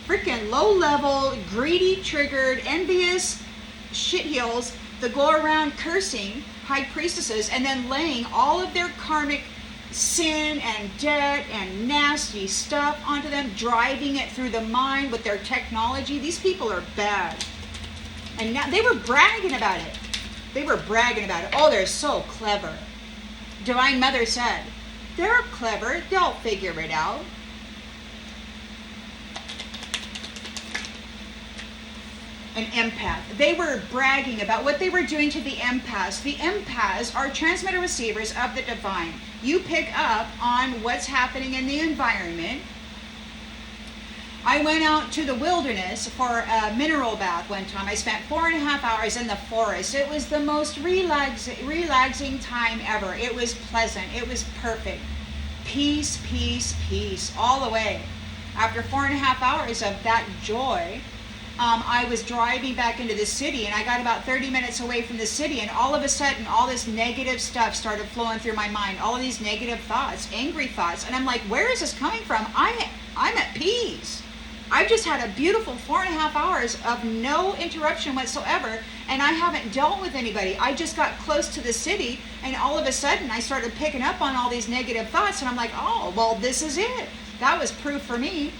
Freaking low-level, greedy, triggered, envious shitheels that go around cursing high priestesses and then laying all of their karmic sin and debt and nasty stuff onto them, driving it through the mind with their technology. These people are bad. And now they were bragging about it. Oh, they're so clever. Divine Mother said, they're clever. They'll figure it out. an empath. They were bragging about what they were doing to the empaths. The empaths are transmitter receivers of the divine. You pick up on what's happening in the environment. I went out to the wilderness for a mineral bath one time. I spent 4.5 hours in the forest. It was the most relaxing time ever. It was pleasant. It was perfect. Peace, peace, peace, all the way. After 4.5 hours of that joy, I was driving back into the city, and I got about 30 minutes away from the city, and all of a sudden, all this negative stuff started flowing through my mind. All of these negative thoughts, angry thoughts, and I'm like, where is this coming from? I'm at peace. I've just had a beautiful 4.5 hours of no interruption whatsoever, and I haven't dealt with anybody. I just got close to the city, and all of a sudden, I started picking up on all these negative thoughts, and I'm like, oh, well, this is it. That was proof for me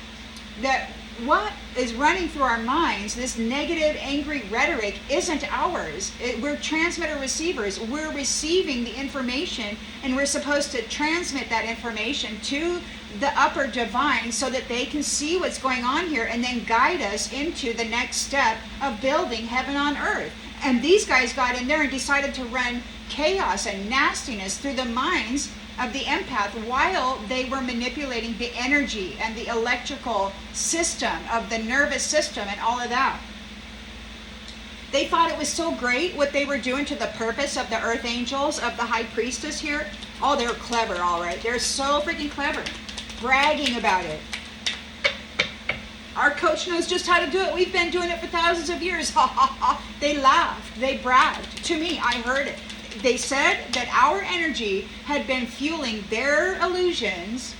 that what is running through our minds, this negative, angry rhetoric, isn't ours. We're transmitter receivers. We're receiving the information, and we're supposed to transmit that information to the upper divine so that they can see what's going on here and then guide us into the next step of building heaven on earth. And these guys got in there and decided to run chaos and nastiness through the minds of the empath while they were manipulating the energy and the electrical system of the nervous system and all of that. They thought it was so great what they were doing to the purpose of the earth angels, of the high priestess here. Oh, they're clever, all right. They're so freaking clever. Bragging about it. Our coach knows just how to do it. We've been doing it for thousands of years. They laughed. They bragged. To me, I heard it. They said that our energy had been fueling their illusions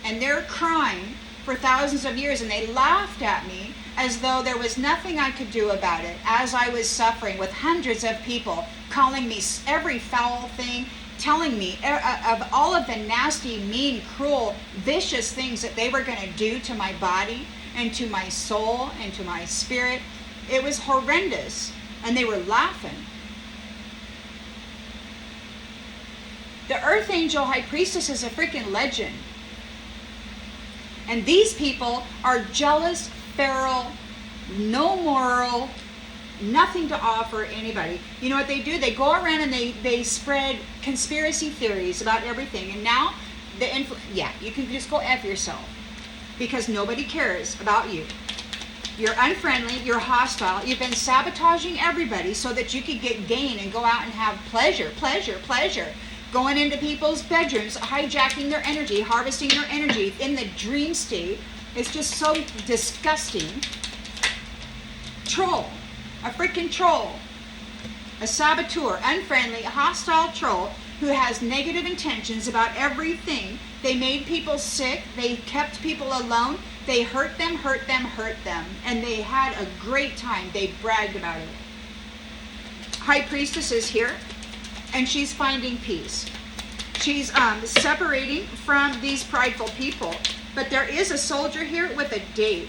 and their crime for thousands of years, and they laughed at me as though there was nothing I could do about it as I was suffering with hundreds of people calling me every foul thing, telling me of all of the nasty, mean, cruel, vicious things that they were going to do to my body and to my soul and to my spirit. It was horrendous, and they were laughing. The Earth Angel High Priestess is a freaking legend. And these people are jealous, feral, no moral, nothing to offer anybody. You know what they do? They go around and they spread conspiracy theories about everything. And now, you can just go F yourself. Because nobody cares about you. You're unfriendly, you're hostile, you've been sabotaging everybody so that you could get gain and go out and have pleasure. Going into people's bedrooms, hijacking their energy, harvesting their energy in the dream state. It's just so disgusting. Troll. A freaking troll. A saboteur. Unfriendly, hostile troll who has negative intentions about everything. They made people sick. They kept people alone. They hurt them. And they had a great time. They bragged about it. High Priestess is here. And she's finding peace. She's separating from these prideful people. But there is a soldier here with a date.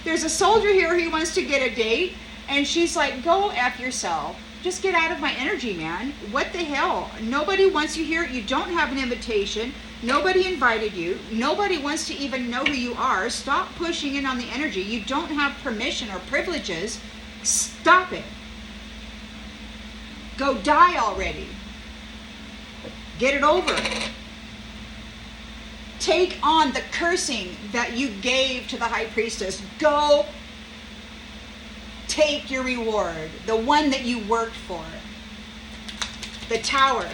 There's a soldier here who wants to get a date. And she's like, go F yourself. Just get out of my energy, man. What the hell? Nobody wants you here. You don't have an invitation. Nobody invited you. Nobody wants to even know who you are. Stop pushing in on the energy. You don't have permission or privileges. Stop it. Go die already. Get it over. Take on the cursing that you gave to the High Priestess. Go take your reward. The one that you worked for. The Tower.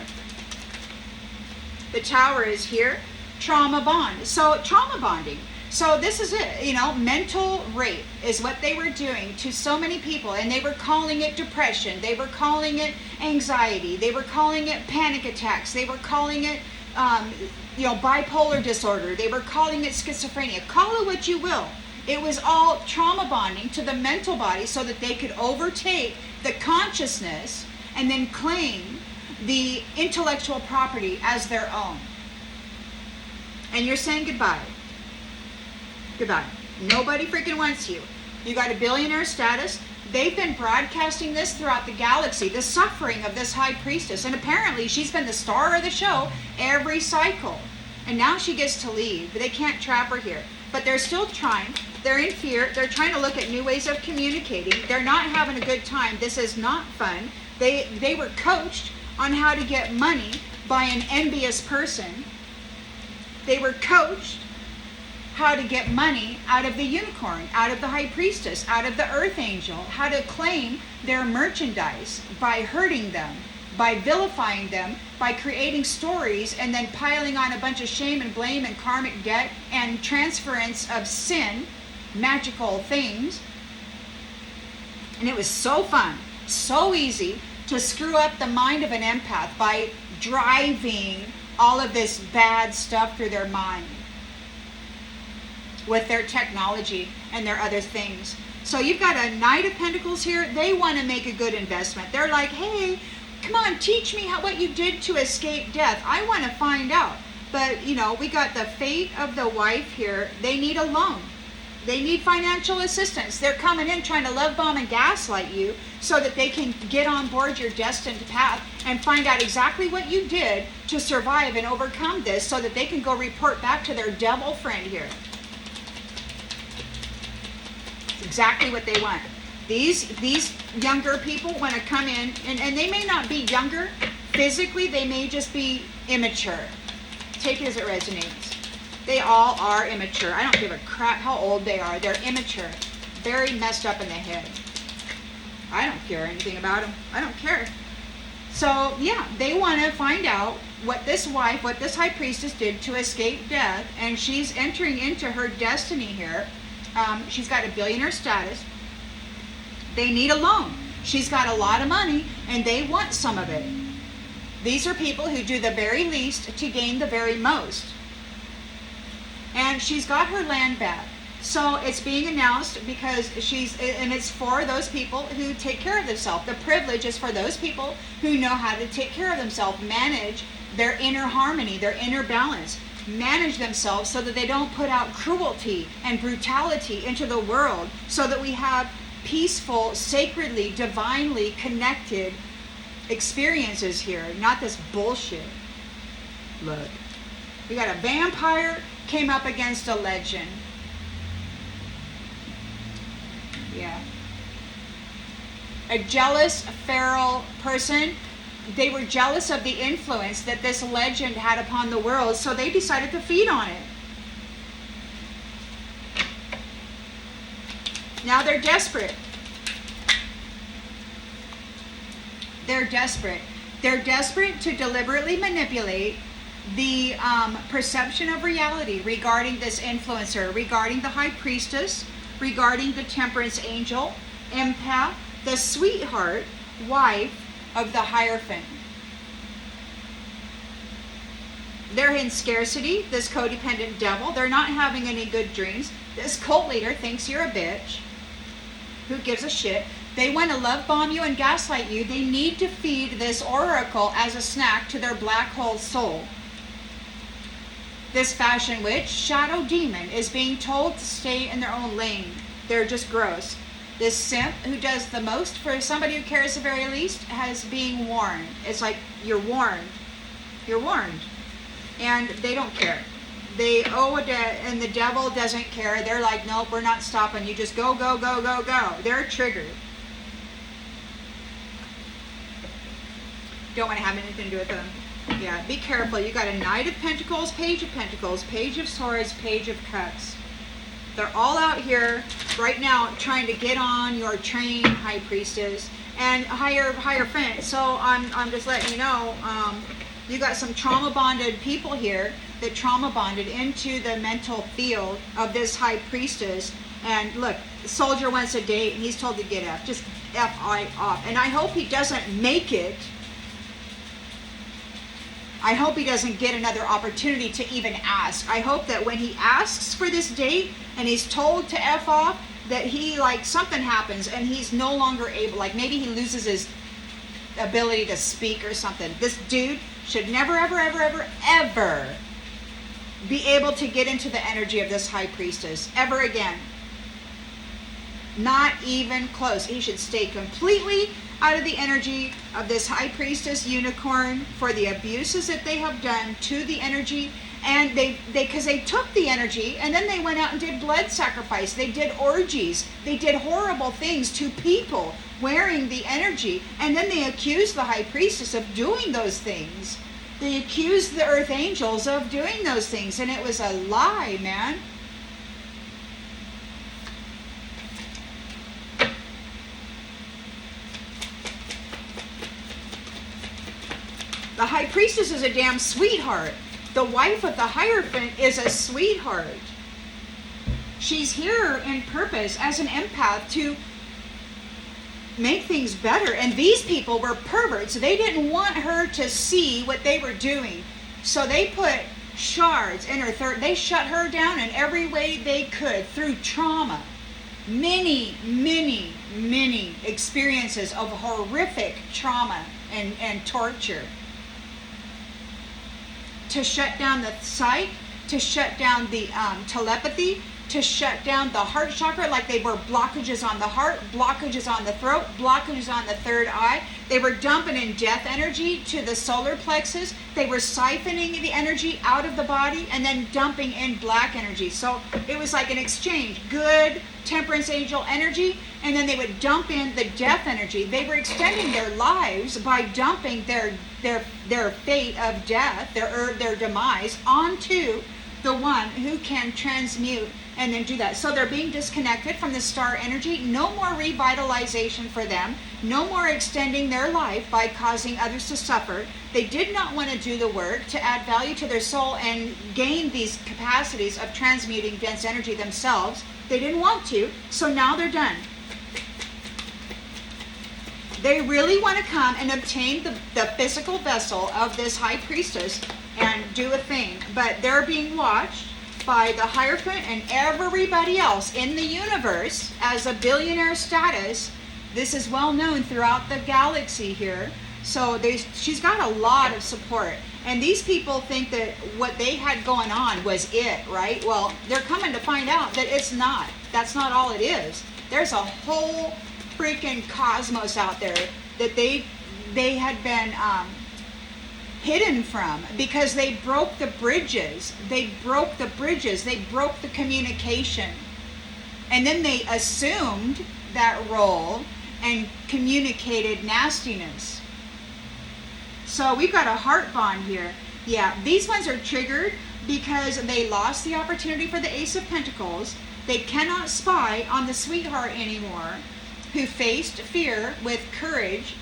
The Tower is here. Trauma bond. So trauma bonding. So this is it, mental rape is what they were doing to so many people, and they were calling it depression, they were calling it anxiety, they were calling it panic attacks, they were calling it, bipolar disorder, they were calling it schizophrenia. Call it what you will. It was all trauma bonding to the mental body so that they could overtake the consciousness and then claim the intellectual property as their own. And you're saying goodbye. Goodbye. Nobody freaking wants you. You got a billionaire status. They've been broadcasting this throughout the galaxy, the suffering of this High Priestess. And apparently she's been the star of the show every cycle. And now she gets to leave. But they can't trap her here. But they're still trying. They're in fear. They're trying to look at new ways of communicating. They're not having a good time. This is not fun. They were coached on how to get money by an envious person. They were coached how to get money out of the unicorn, out of the high priestess, out of the earth angel, how to claim their merchandise by hurting them, by vilifying them, by creating stories and then piling on a bunch of shame and blame and karmic debt and transference of sin, magical things. And it was so fun, so easy to screw up the mind of an empath by driving all of this bad stuff through their mind with their technology and their other things. So you've got a Knight of Pentacles here. They want to make a good investment. They're like, hey, come on, teach me what you did to escape death. I want to find out. But, we got the fate of the wife here. They need a loan. They need financial assistance. They're coming in trying to love bomb and gaslight you so that they can get on board your destined path and find out exactly what you did to survive and overcome this so that they can go report back to their devil friend here. It's exactly what they want. These younger people want to come in, and they may not be younger physically, they may just be immature. Take it as it resonates. They all are immature. I don't give a crap how old they are. They're immature. Very messed up in the head. I don't care anything about them. I don't care. So, yeah, they want to find out what this wife, what this high priestess did to escape death, and she's entering into her destiny here. She's got a billionaire status. They need a loan. She's got a lot of money, and they want some of it. These are people who do the very least to gain the very most. And she's got her land back. So it's being announced because and it's for those people who take care of themselves. The privilege is for those people who know how to take care of themselves, manage their inner harmony, their inner balance, manage themselves so that they don't put out cruelty and brutality into the world, so that we have peaceful, sacredly, divinely connected experiences here, not this bullshit. Look, we got a vampire came up against a legend. Yeah. A jealous, feral person. They were jealous of the influence that this legend had upon the world, so they decided to feed on it. Now they're desperate. They're desperate. They're desperate to deliberately manipulate the perception of reality regarding this influencer, regarding the high priestess, regarding the temperance angel, empath, the sweetheart, wife of the Hierophant. They're in scarcity, this codependent devil. They're not having any good dreams. This cult leader thinks you're a bitch. Who gives a shit? They want to love bomb you and gaslight you. They need to feed this oracle as a snack to their black hole soul. This fashion witch, shadow demon, is being told to stay in their own lane. They're just gross. This simp who does the most for somebody who cares the very least has being warned. It's like, you're warned. You're warned. And they don't care. They owe a debt, and the devil doesn't care. They're like, nope, we're not stopping. You just go, go, go, go, go. They're triggered. Don't want to have anything to do with them. Yeah, be careful. You got a Knight of Pentacles, Page of Pentacles, Page of Swords, Page of Cups. They're all out here right now trying to get on your train, High Priestess, and Hierophant. So I'm just letting you know, you got some trauma bonded people here that trauma bonded into the mental field of this High Priestess. And look, the soldier wants a date, and he's told to get F. Just F-I off. And I hope he doesn't make it. I hope he doesn't get another opportunity to even ask. I hope that when he asks for this date and he's told to F off, that he, like, something happens and he's no longer able, like maybe he loses his ability to speak or something. This dude should never, ever, ever, ever, ever be able to get into the energy of this High Priestess ever again. Not even close. He should stay completely out of the energy of this high priestess unicorn for the abuses that they have done to the energy. And because they took the energy and then they went out and did blood sacrifice. They did orgies. They did horrible things to people wearing the energy. And then they accused the high priestess of doing those things. They accused the earth angels of doing those things. And it was a lie, man. The high priestess is a damn sweetheart. The wife of the Hierophant is a sweetheart. She's here in purpose as an empath to make things better. And these people were perverts. They didn't want her to see what they were doing. So they put shards in her throat. They shut her down in every way they could through trauma. Many, many, many experiences of horrific trauma and torture. To shut down the sight, to shut down the telepathy, to shut down the heart chakra, like they were blockages on the heart, blockages on the throat, blockages on the third eye. They were dumping in death energy to the solar plexus. They were siphoning the energy out of the body and then dumping in black energy. So it was like an exchange, good temperance angel energy, and then they would dump in the death energy. They were extending their lives by dumping their fate of death, their demise, onto the one who can transmute and then do that. So they're being disconnected from the star energy. No more revitalization for them. No more extending their life by causing others to suffer. They did not want to do the work to add value to their soul and gain these capacities of transmuting dense energy themselves. They didn't want to, so now they're done. They really want to come and obtain the physical vessel of this high priestess and do a thing. But they're being watched by the Hierophant and everybody else in the universe as a billionaire status. This is well known throughout the galaxy here. So she's got a lot of support. And these people think that what they had going on was it, right? Well, they're coming to find out that it's not. That's not all it is. There's a whole freaking cosmos out there that they had been hidden from because they broke the bridges. They broke the bridges. They broke the communication. And then they assumed that role and communicated nastiness. So we've got a heart bond here. Yeah, these ones are triggered because they lost the opportunity for the Ace of Pentacles. They cannot spy on the sweetheart anymore, who faced fear with courage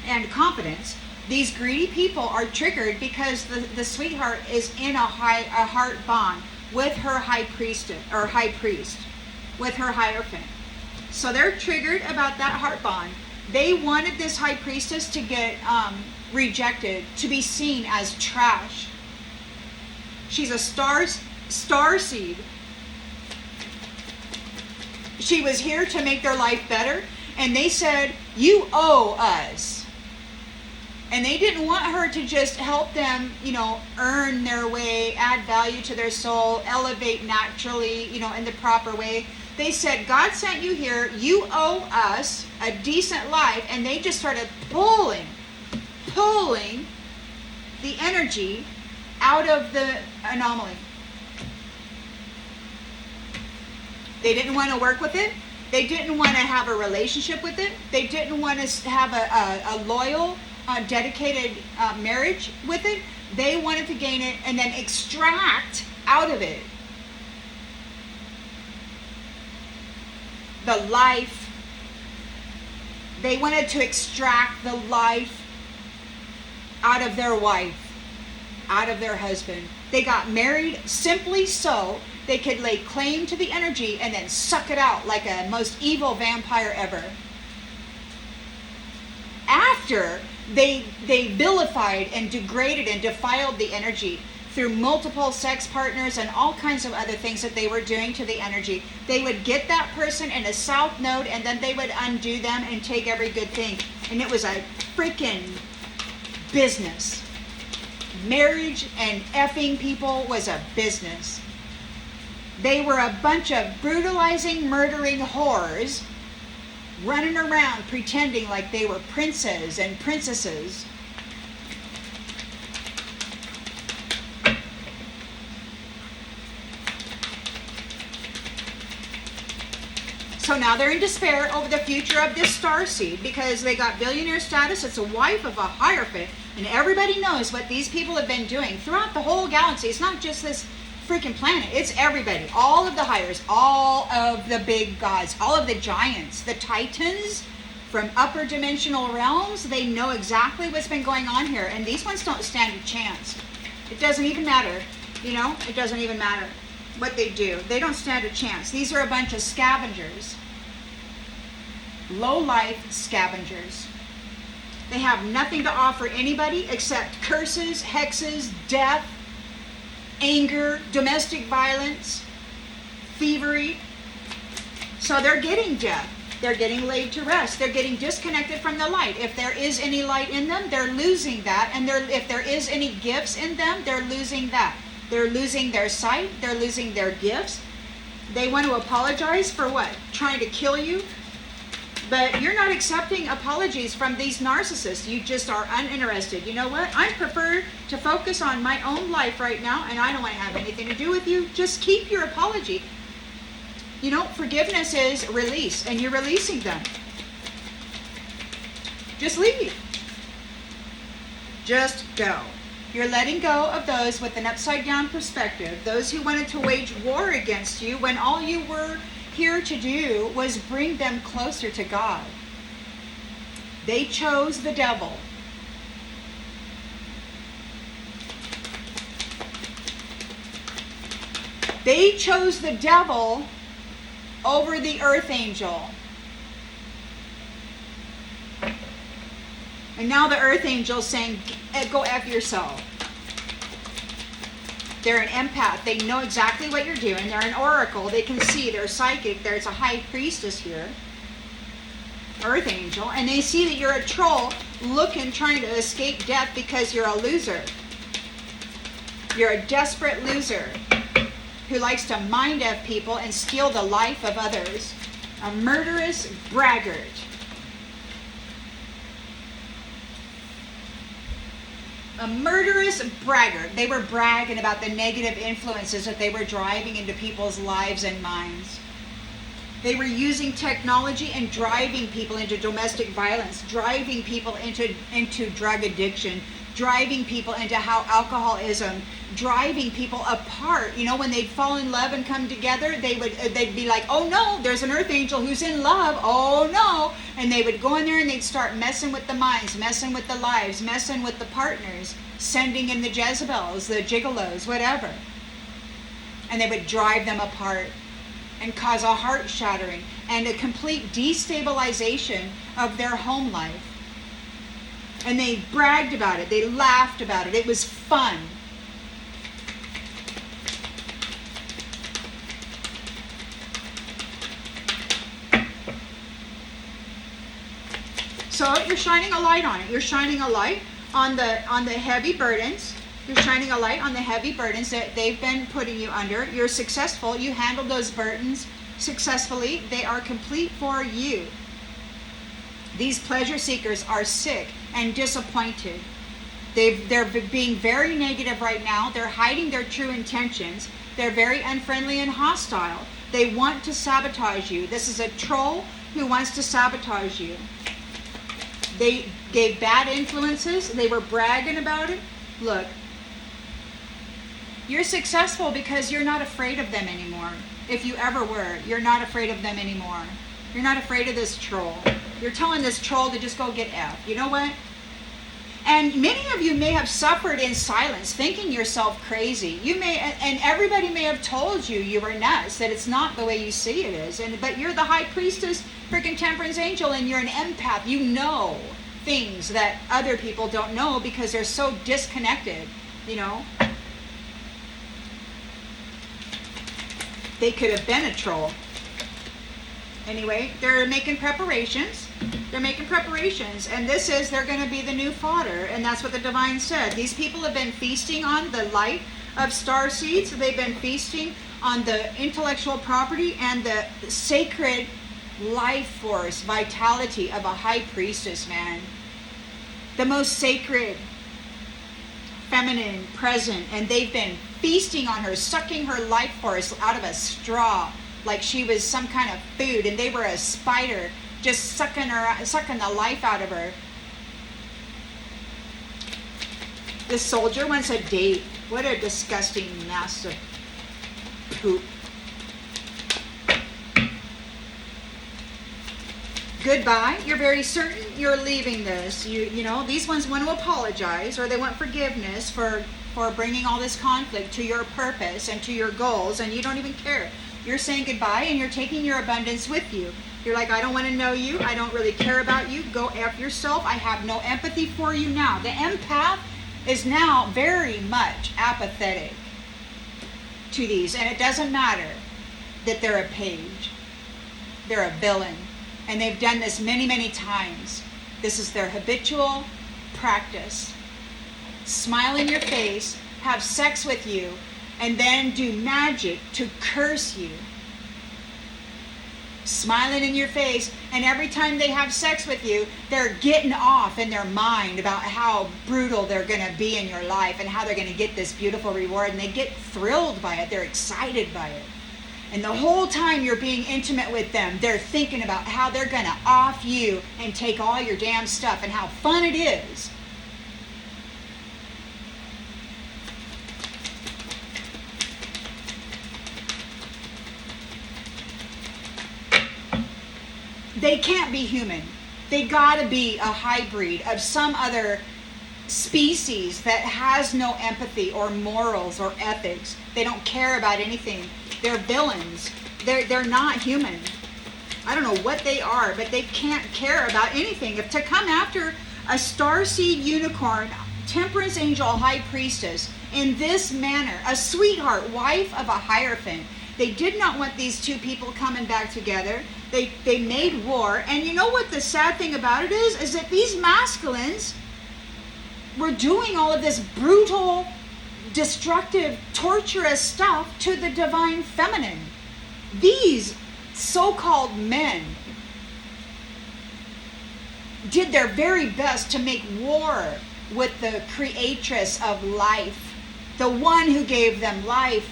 and confidence. These greedy people are triggered because the sweetheart is in a heart bond with her high priest, with her Hierophant. So they're triggered about that heart bond. They wanted this high priestess to get rejected, to be seen as trash. She's a starseed. She was here to make their life better, and they said, you owe us. And they didn't want her to just help them, earn their way, add value to their soul, elevate naturally, in the proper way. They said, God sent you here, you owe us a decent life. And they just started pulling the energy out of the anomaly. They didn't want to work with it. They didn't want to have a relationship with it. They didn't want to have a loyal, dedicated marriage with it. They wanted to gain it and then extract out of it the life. They wanted to extract the life out of their wife, out of their husband. They got married simply so they could lay claim to the energy and then suck it out like a most evil vampire ever. After they vilified and degraded and defiled the energy through multiple sex partners and all kinds of other things that they were doing to the energy, they would get that person in a south node and then they would undo them and take every good thing. And it was a freaking business. Marriage and effing people was a business. They were a bunch of brutalizing, murdering whores running around pretending like they were princes and princesses. So now they're in despair over the future of this starseed because they got billionaire status. It's a wife of a hierophant, and everybody knows what these people have been doing throughout the whole galaxy. It's not just this freaking planet. It's everybody. All of the hires, all of the big gods, all of the giants, the titans from upper dimensional realms. They know exactly what's been going on here, and these ones don't stand a chance. It doesn't even matter. You know, it doesn't even matter what they do. They don't stand a chance. These are a bunch of scavengers. Low-life scavengers. They have nothing to offer anybody except curses, hexes, death, anger, domestic violence, thievery. So they're getting death. They're getting laid to rest. They're getting disconnected from the light. If there is any light in them, they're losing that. And if there is any gifts in them, they're losing that. They're losing their sight. They're losing their gifts. They want to apologize for what? Trying to kill you? But you're not accepting apologies from these narcissists. You just are uninterested. You know what? I prefer to focus on my own life right now, and I don't want to have anything to do with you. Just keep your apology. You know, forgiveness is release, and you're releasing them. Just leave. Just go. You're letting go of those with an upside-down perspective, those who wanted to wage war against you when all you were here to do was bring them closer to God. They chose the devil. They chose the devil over the earth angel. And now the earth angel is saying, go F yourself. They're an empath. They know exactly what you're doing. They're an oracle. They can see. They're psychic. There's a high priestess here. Earth angel. And they see that you're a troll trying to escape death because you're a loser. You're a desperate loser who likes to mind F people and steal the life of others. A murderous braggart. A murderous braggart. They were bragging about the negative influences that they were driving into people's lives and minds. They were using technology and driving people into domestic violence, driving people into drug addiction, driving people into how alcoholism, driving people apart. You know, when they'd fall in love and come together, they'd be like, oh no, there's an earth angel who's in love, oh no. And they would go in there and they'd start messing with the minds, messing with the lives, messing with the partners, sending in the Jezebels, the gigolos, whatever. And they would drive them apart and cause a heart shattering and a complete destabilization of their home life. And they bragged about it. They laughed about it. It was fun. So you're shining a light on it. You're shining a light on the heavy burdens. You're shining a light on the heavy burdens that they've been putting you under. You're successful. You handled those burdens successfully. They are complete for you. These pleasure seekers are sick and disappointed. They're being very negative right now. They're hiding their true intentions. They're very unfriendly and hostile. They want to sabotage you. This is a troll who wants to sabotage you. They gave bad influences. They were bragging about it. Look, you're successful because you're not afraid of them anymore. If you ever were, you're not afraid of them anymore. You're not afraid of this troll. You're telling this troll to just go get F. You know what? And many of you may have suffered in silence, thinking yourself crazy. You may, and everybody may have told you you were nuts, that it's not the way you see it is. But you're the high priestess, freaking temperance angel, and you're an empath. You know things that other people don't know because they're so disconnected, you know. They could have been a troll. Anyway, they're making preparations. They're making preparations. And this is, they're going to be the new fodder. And that's what the divine said. These people have been feasting on the light of starseeds. They've been feasting on the intellectual property and the sacred life force, vitality of a high priestess, man. The most sacred, feminine, present, and they've been feasting on her, sucking her life force out of a straw like she was some kind of food, and they were a spider just sucking the life out of her. The soldier wants a date. What a disgusting mess of poop. Goodbye. You're very certain you're leaving this. You know, these ones want to apologize, or they want forgiveness for bringing all this conflict to your purpose and to your goals, and you don't even care. You're saying goodbye, and you're taking your abundance with you. You're like, I don't want to know you. I don't really care about you. Go F yourself. I have no empathy for you now. The empath is now very much apathetic to these, and it doesn't matter that they're a page. They're a villain. And they've done this many, many times. This is their habitual practice. Smile in your face, have sex with you, and then do magic to curse you. Smiling in your face, and every time they have sex with you, they're getting off in their mind about how brutal they're going to be in your life and how they're going to get this beautiful reward, and they get thrilled by it. They're excited by it. And the whole time you're being intimate with them, they're thinking about how they're going to off you and take all your damn stuff and how fun it is. They can't be human. They gotta be a hybrid of some other species that has no empathy or morals or ethics. They don't care about anything. They're villains. They're not human. I don't know what they are, but they can't care about anything. If to come after a starseed unicorn, temperance angel, high priestess, in this manner, a sweetheart, wife of a hierophant, they did not want these two people coming back together. They made war. And you know what the sad thing about it is that these masculines were doing all of this brutal, destructive, torturous stuff to the divine feminine. These so-called men did their very best to make war with the creatress of life, the one who gave them life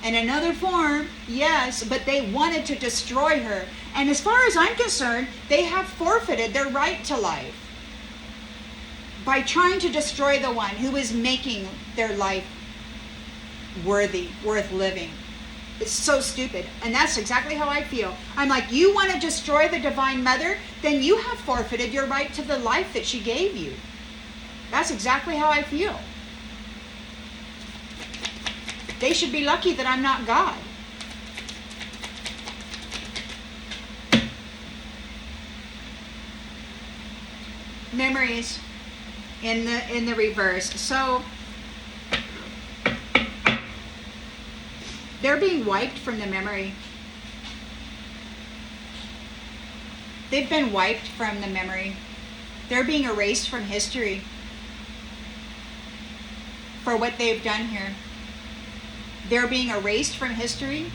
in another form, yes, but they wanted to destroy her. And as far as I'm concerned, they have forfeited their right to life by trying to destroy the one who is making their life worth living. It's so stupid. And that's exactly how I feel. I'm like, you want to destroy the Divine Mother? Then you have forfeited your right to the life that she gave you. That's exactly how I feel. They should be lucky that I'm not God. Memories in the reverse. So they're being wiped from the memory. They've been wiped from the memory. They're being erased from history for what they've done here. They're being erased from history.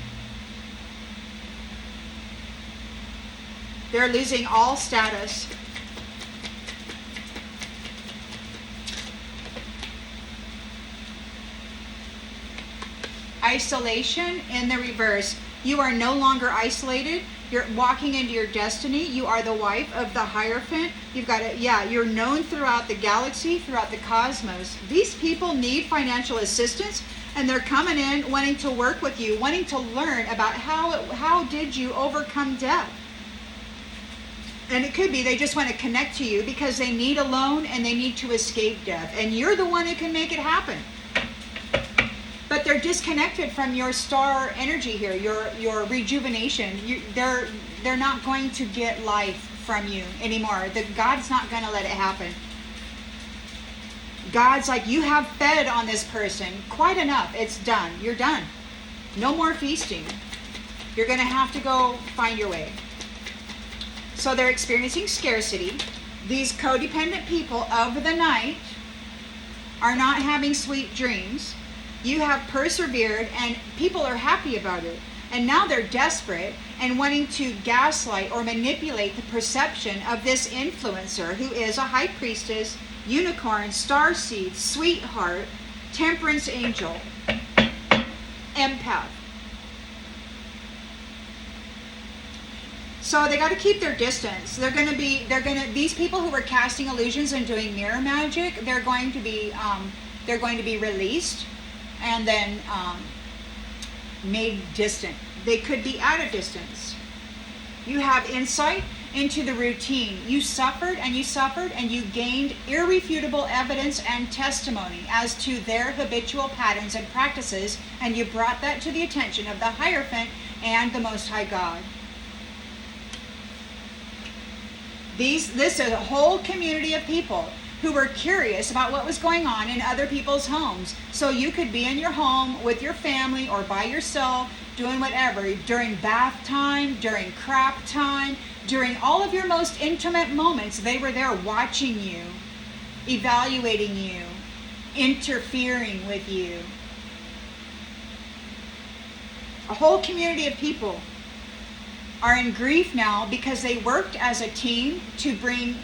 They're losing all status. Isolation in the reverse. You are no longer isolated. You're walking into your destiny. You are the wife of the Hierophant. You've got it. Yeah, you're known throughout the galaxy, throughout the cosmos. These people need financial assistance, and they're coming in wanting to work with you, wanting to learn about how did you overcome death. And it could be they just want to connect to you because they need a loan and they need to escape death. And you're the one who can make it happen. But they're disconnected from your star energy here, your rejuvenation. They're not going to get life from you anymore. God's not going to let it happen. God's like, you have fed on this person quite enough. It's done. You're done. No more feasting. You're going to have to go find your way. So they're experiencing scarcity. These codependent people of the night are not having sweet dreams. You have persevered and people are happy about it. And now they're desperate and wanting to gaslight or manipulate the perception of this influencer, who is a high priestess, unicorn, starseed, sweetheart, temperance angel, empath. So they got to keep their distance. These people who were casting illusions and doing mirror magic, they're going to be released and then made distant. They could be at a distance. You have insight into the routine. You suffered and you gained irrefutable evidence and testimony as to their habitual patterns and practices, and you brought that to the attention of the Hierophant and the Most High God. This is a whole community of people who were curious about what was going on in other people's homes. So you could be in your home with your family or by yourself doing whatever, during bath time, during crap time, during all of your most intimate moments. They were there watching you, evaluating you, interfering with you. A whole community of people are in grief now because they worked as a team to bring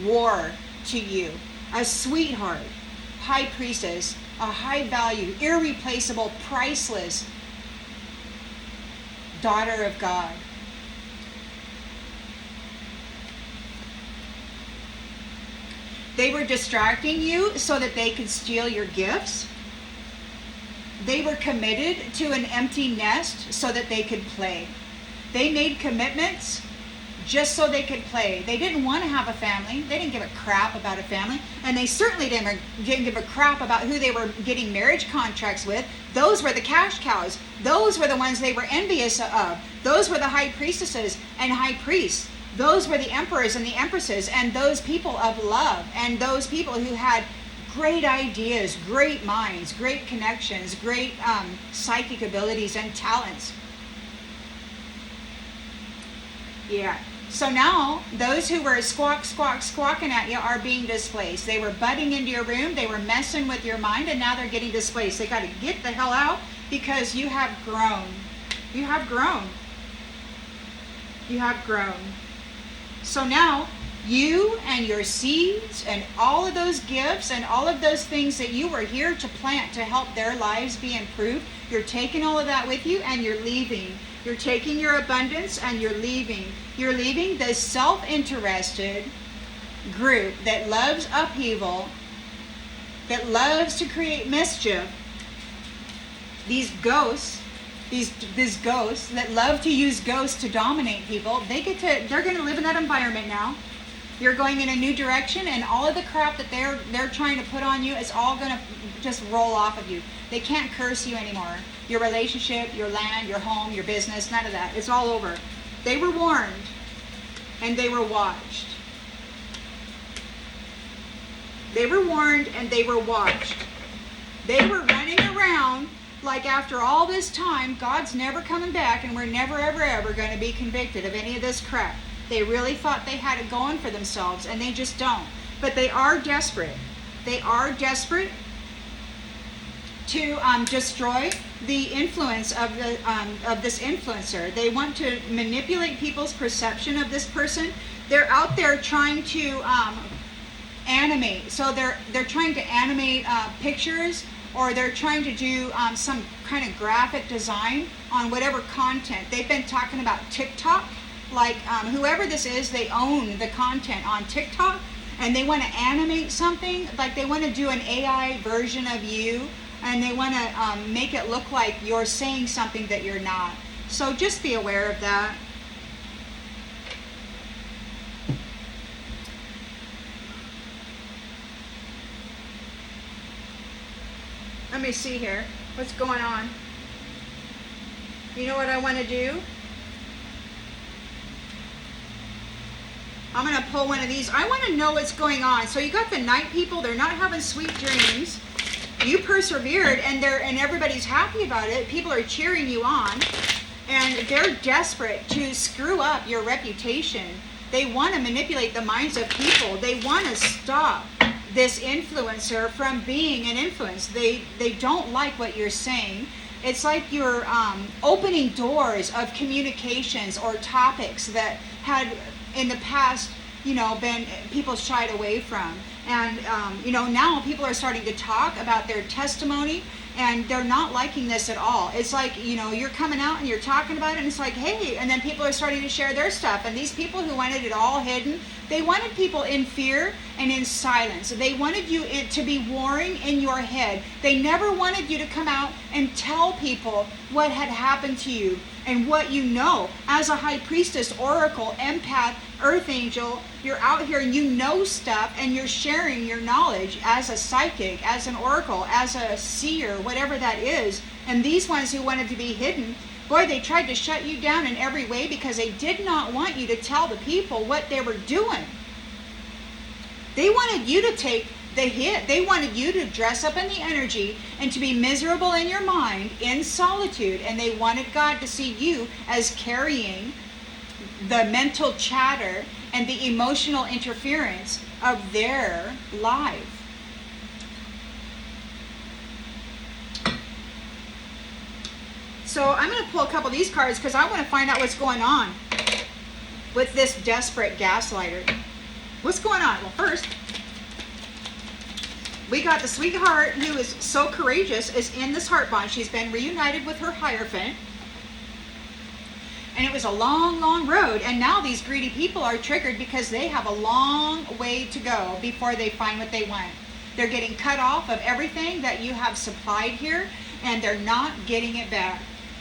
war to you. A sweetheart, high priestess, a high value, irreplaceable, priceless daughter of God. They were distracting you so that they could steal your gifts. They were committed to an empty nest so that they could play. They made commitments just so they could play. They didn't want to have a family. They didn't give a crap about a family. And they certainly didn't give a crap about who they were getting marriage contracts with. Those were the cash cows. Those were the ones they were envious of. Those were the high priestesses and high priests. Those were the emperors and the empresses, and those people of love, and those people who had great ideas, great minds, great connections, great psychic abilities and talents. Yeah. So now, those who were squawking at you are being displaced. They were butting into your room, they were messing with your mind, and now they're getting displaced. They got to get the hell out because you have grown. You have grown. You have grown. So now, you and your seeds and all of those gifts and all of those things that you were here to plant to help their lives be improved, you're taking all of that with you and you're leaving. You're taking your abundance and you're leaving. You're leaving this self-interested group that loves upheaval, that loves to create mischief. These ghosts, these ghosts that love to use ghosts to dominate people, they're going to live in that environment now. You're going in a new direction, and all of the crap that they're trying to put on you is all going to just roll off of you. They can't curse you anymore. Your relationship, your land, your home, your business, none of that. It's all over. They were warned, and they were watched. They were warned, and they were watched. They were running around like after all this time, God's never coming back, and we're never, ever, ever going to be convicted of any of this crap. They really thought they had it going for themselves, and they just don't. But they are desperate. They are desperate to destroy the influence of this influencer. They want to manipulate people's perception of this person. They're out there trying to animate. So they're trying to animate pictures, or they're trying to do some kind of graphic design on whatever content. They've been talking about TikTok. Like whoever this is, they own the content on TikTok, and they want to animate something. Like they want to do an AI version of you, and they want to make it look like you're saying something that you're not. So just be aware of that. Let me see here. What's going on? You know what I want to do? I'm going to pull one of these. I want to know what's going on. So you got the night people. They're not having sweet dreams. You persevered, and everybody's happy about it. People are cheering you on, and they're desperate to screw up your reputation. They want to manipulate the minds of people. They want to stop this influencer from being an influence. They don't like what you're saying. It's like you're opening doors of communications or topics that had in the past, been people shied away from. And, now people are starting to talk about their testimony, and they're not liking this at all. It's like, you're coming out and you're talking about it, and it's like, hey, and then people are starting to share their stuff. And these people who wanted it all hidden, they wanted people in fear and in silence. They wanted you to be warring in your head. They never wanted you to come out and tell people what had happened to you and what you know. As a high priestess, oracle, empath, earth angel, you're out here and you know stuff, and you're sharing your knowledge as a psychic, as an oracle, as a seer, whatever that is. And these ones who wanted to be hidden, boy, they tried to shut you down in every way because they did not want you to tell the people what they were doing. They wanted you to take the hit. They wanted you to dress up in the energy and to be miserable in your mind in solitude. And they wanted God to see you as carrying the mental chatter and the emotional interference of their life. So I'm going to pull a couple of these cards because I want to find out what's going on with this desperate gaslighter. What's going on? Well, first, we got the sweetheart who is so courageous, is in this heart bond. She's been reunited with her Hierophant. And it was a long, long road. And now these greedy people are triggered because they have a long way to go before they find what they want. They're getting cut off of everything that you have supplied here, and they're not getting it back.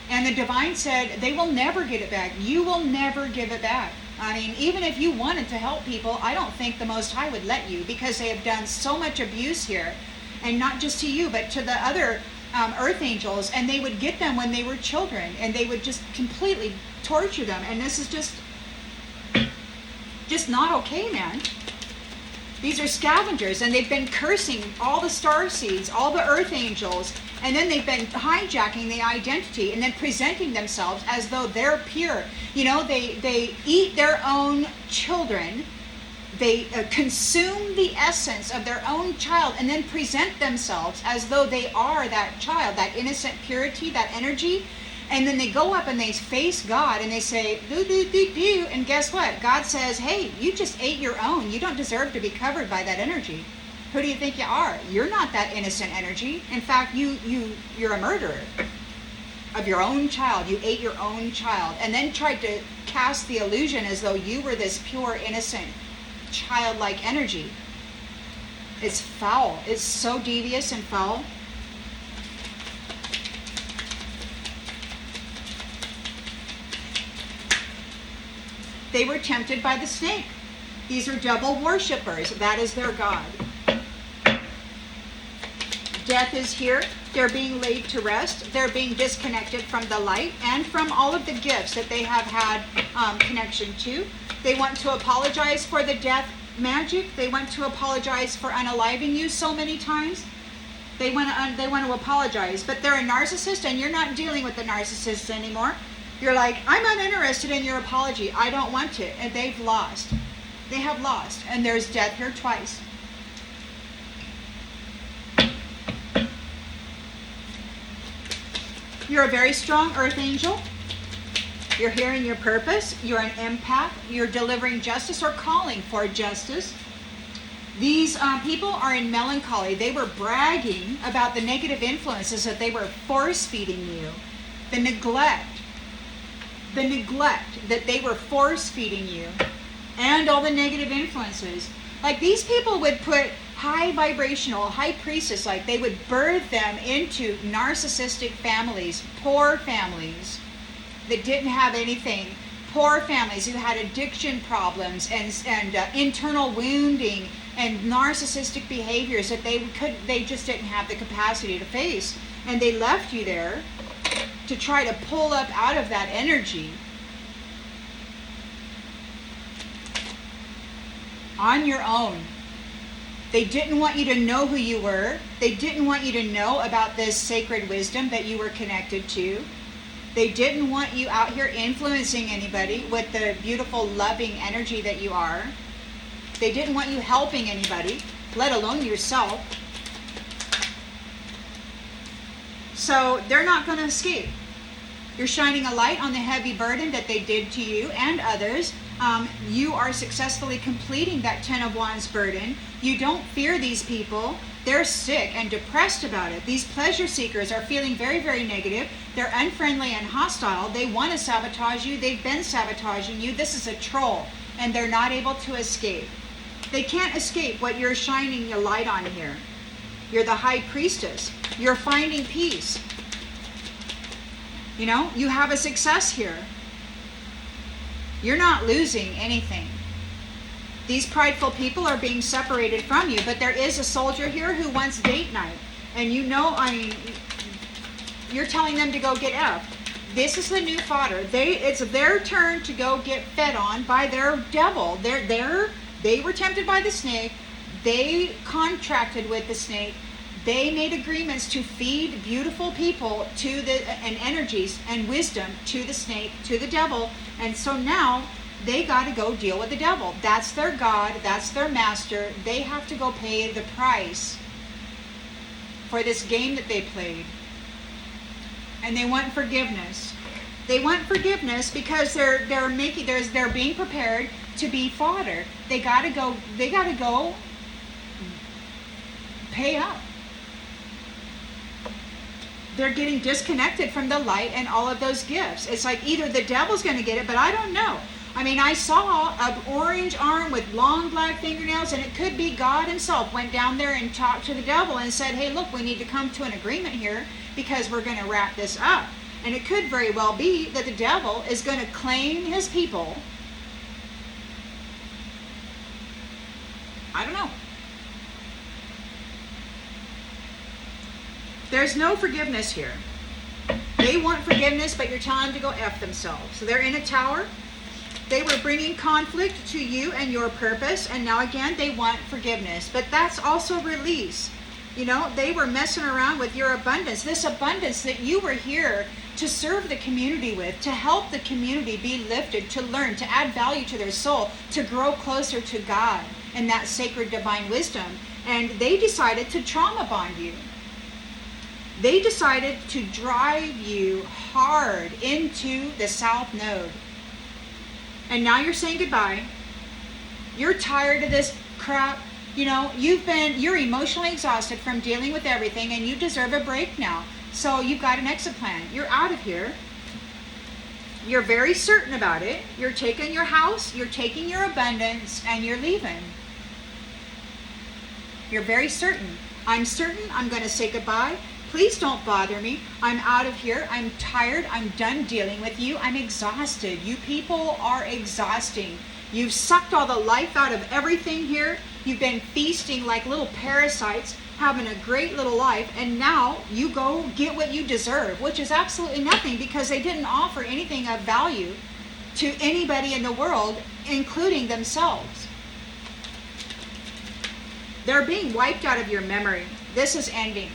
And the divine said, they will never get it back. You will never give it back. I mean, even if you wanted to help people, I don't think the Most High would let you, because they have done so much abuse here. And not just to you, but to the other earth angels. And they would get them when they were children, and they would just completely torture them. And this is just not okay, man. These are scavengers, and they've been cursing all the starseeds, all the earth angels, and then they've been hijacking the identity and then presenting themselves as though they're pure. They eat their own children. They consume the essence of their own child and then present themselves as though they are that child, that innocent purity, that energy. And then they go up and they face God and they say, do, do, do, do. And guess what? God says, hey, you just ate your own. You don't deserve to be covered by that energy. Who do you think you are? You're not that innocent energy. In fact, you're a murderer of your own child. You ate your own child and then tried to cast the illusion as though you were this pure, innocent, childlike energy. It's foul. It's so devious and foul. They were tempted by the snake. These are devil worshippers. That is their god. Death is here. They're being laid to rest. They're being disconnected from the light and from all of the gifts that they have had connection to. They want to apologize for the death magic. They want to apologize for unaliving you so many times. They want to apologize, but they're a narcissist, and you're not dealing with the narcissist anymore. You're like, I'm uninterested in your apology. I don't want it. And they've lost. They have lost. And there's death here twice. You're a very strong earth angel. You're hearing your purpose. You're an empath. You're delivering justice or calling for justice. These people are in melancholy. They were bragging about the negative influences that they were force-feeding you. The neglect that they were force-feeding you, and all the negative influences. Like, these people would put high vibrational, high priestess, like they would birth them into narcissistic families, poor families that didn't have anything, poor families who had addiction problems and internal wounding and narcissistic behaviors that they just didn't have the capacity to face. And they left you there to try to pull up out of that energy on your own. They didn't want you to know who you were. They didn't want you to know about this sacred wisdom that you were connected to. They didn't want you out here influencing anybody with the beautiful, loving energy that you are. They didn't want you helping anybody, let alone yourself. So they're not going to escape. You're shining a light on the heavy burden that they did to you and others. You are successfully completing that 10 of Wands burden. You don't fear these people. They're sick and depressed about it. These pleasure seekers are feeling very, very negative. They're unfriendly and hostile. They want to sabotage you. They've been sabotaging you. This is a troll, and they're not able to escape. They can't escape what you're shining a light on here. You're the high priestess. You're finding peace. You know, you have a success here. You're not losing anything. These prideful people are being separated from you, but there is a soldier here who wants date night. And you know, I mean, you're telling them to go get F. This is the new fodder. It's their turn to go get fed on by their devil. They were tempted by the snake. They contracted with the snake. They made agreements to feed beautiful people to and energies and wisdom to the snake, to the devil. And so now they got to go deal with the devil. That's their God. That's their master. They have to go pay the price for this game that they played. And they want forgiveness. They want forgiveness because they're being prepared to be fodder. They got to go pay up. They're getting disconnected from the light and all of those gifts. It's like either the devil's going to get it, but I don't know. I mean, I saw an orange arm with long black fingernails, and it could be God himself went down there and talked to the devil and said, hey, look, we need to come to an agreement here because we're going to wrap this up. And it could very well be that the devil is going to claim his people. I don't know. There's no forgiveness here. They want forgiveness, but you're telling them to go F themselves. So they're in a tower. They were bringing conflict to you and your purpose, and now again, they want forgiveness. But that's also release. You know, they were messing around with your abundance. This abundance that you were here to serve the community with, to help the community be lifted, to learn, to add value to their soul, to grow closer to God and that sacred divine wisdom. And they decided to trauma bond you. They decided to drive you hard into the south node. And now you're saying goodbye. You're tired of this crap. You know, you're emotionally exhausted from dealing with everything, and you deserve a break now. So you've got an exit plan. You're out of here. You're very certain about it. You're taking your house, you're taking your abundance, and you're leaving. You're very certain. I'm certain I'm going to say goodbye. Please don't bother me. I'm out of here. I'm tired. I'm done dealing with you. I'm exhausted. You people are exhausting. You've sucked all the life out of everything here. You've been feasting like little parasites, having a great little life, and now you go get what you deserve, which is absolutely nothing because they didn't offer anything of value to anybody in the world, including themselves. They're being wiped out of your memory. This is ending.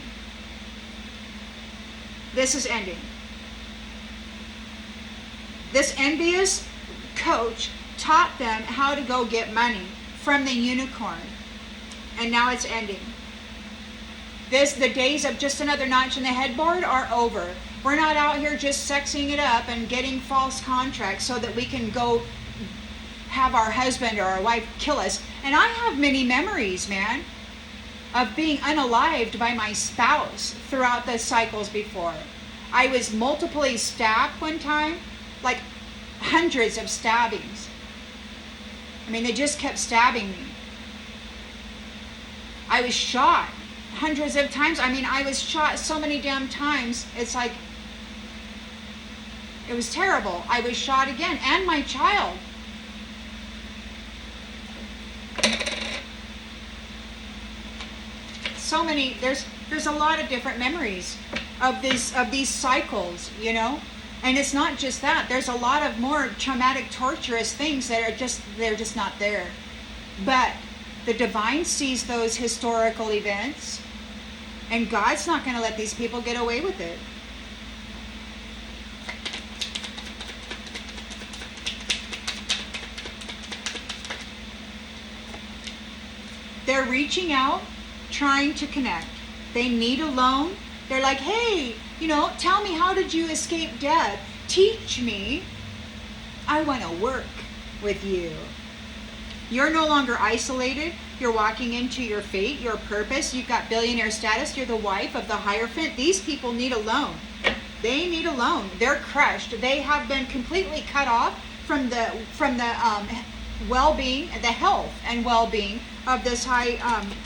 This is ending. This envious coach taught them how to go get money from the unicorn. And now it's ending. The days of just another notch in the headboard are over. We're not out here just sexing it up and getting false contracts so that we can go have our husband or our wife kill us. And I have many memories, man, of being unalived by my spouse throughout the cycles before. I was multiply stabbed one time, like hundreds of stabbings. I mean, they just kept stabbing me. I was shot hundreds of times. I mean, I was shot so many damn times. It's like, it was terrible. I was shot again, and my child. So many, there's a lot of different memories of these cycles, you know? And it's not just that. There's a lot of more traumatic, torturous things that they're just not there. But the divine sees those historical events, and God's not going to let these people get away with it. They're reaching out, trying to connect. They need a loan. They're like, hey, tell me, how did you escape death? Teach me. I want to work with you. You're no longer isolated. You're walking into your fate, your purpose. You've got billionaire status. You're the wife of the Hierophant. These people need a loan. They need a loan. They're crushed. They have been completely cut off from the well-being, the health and well-being of this high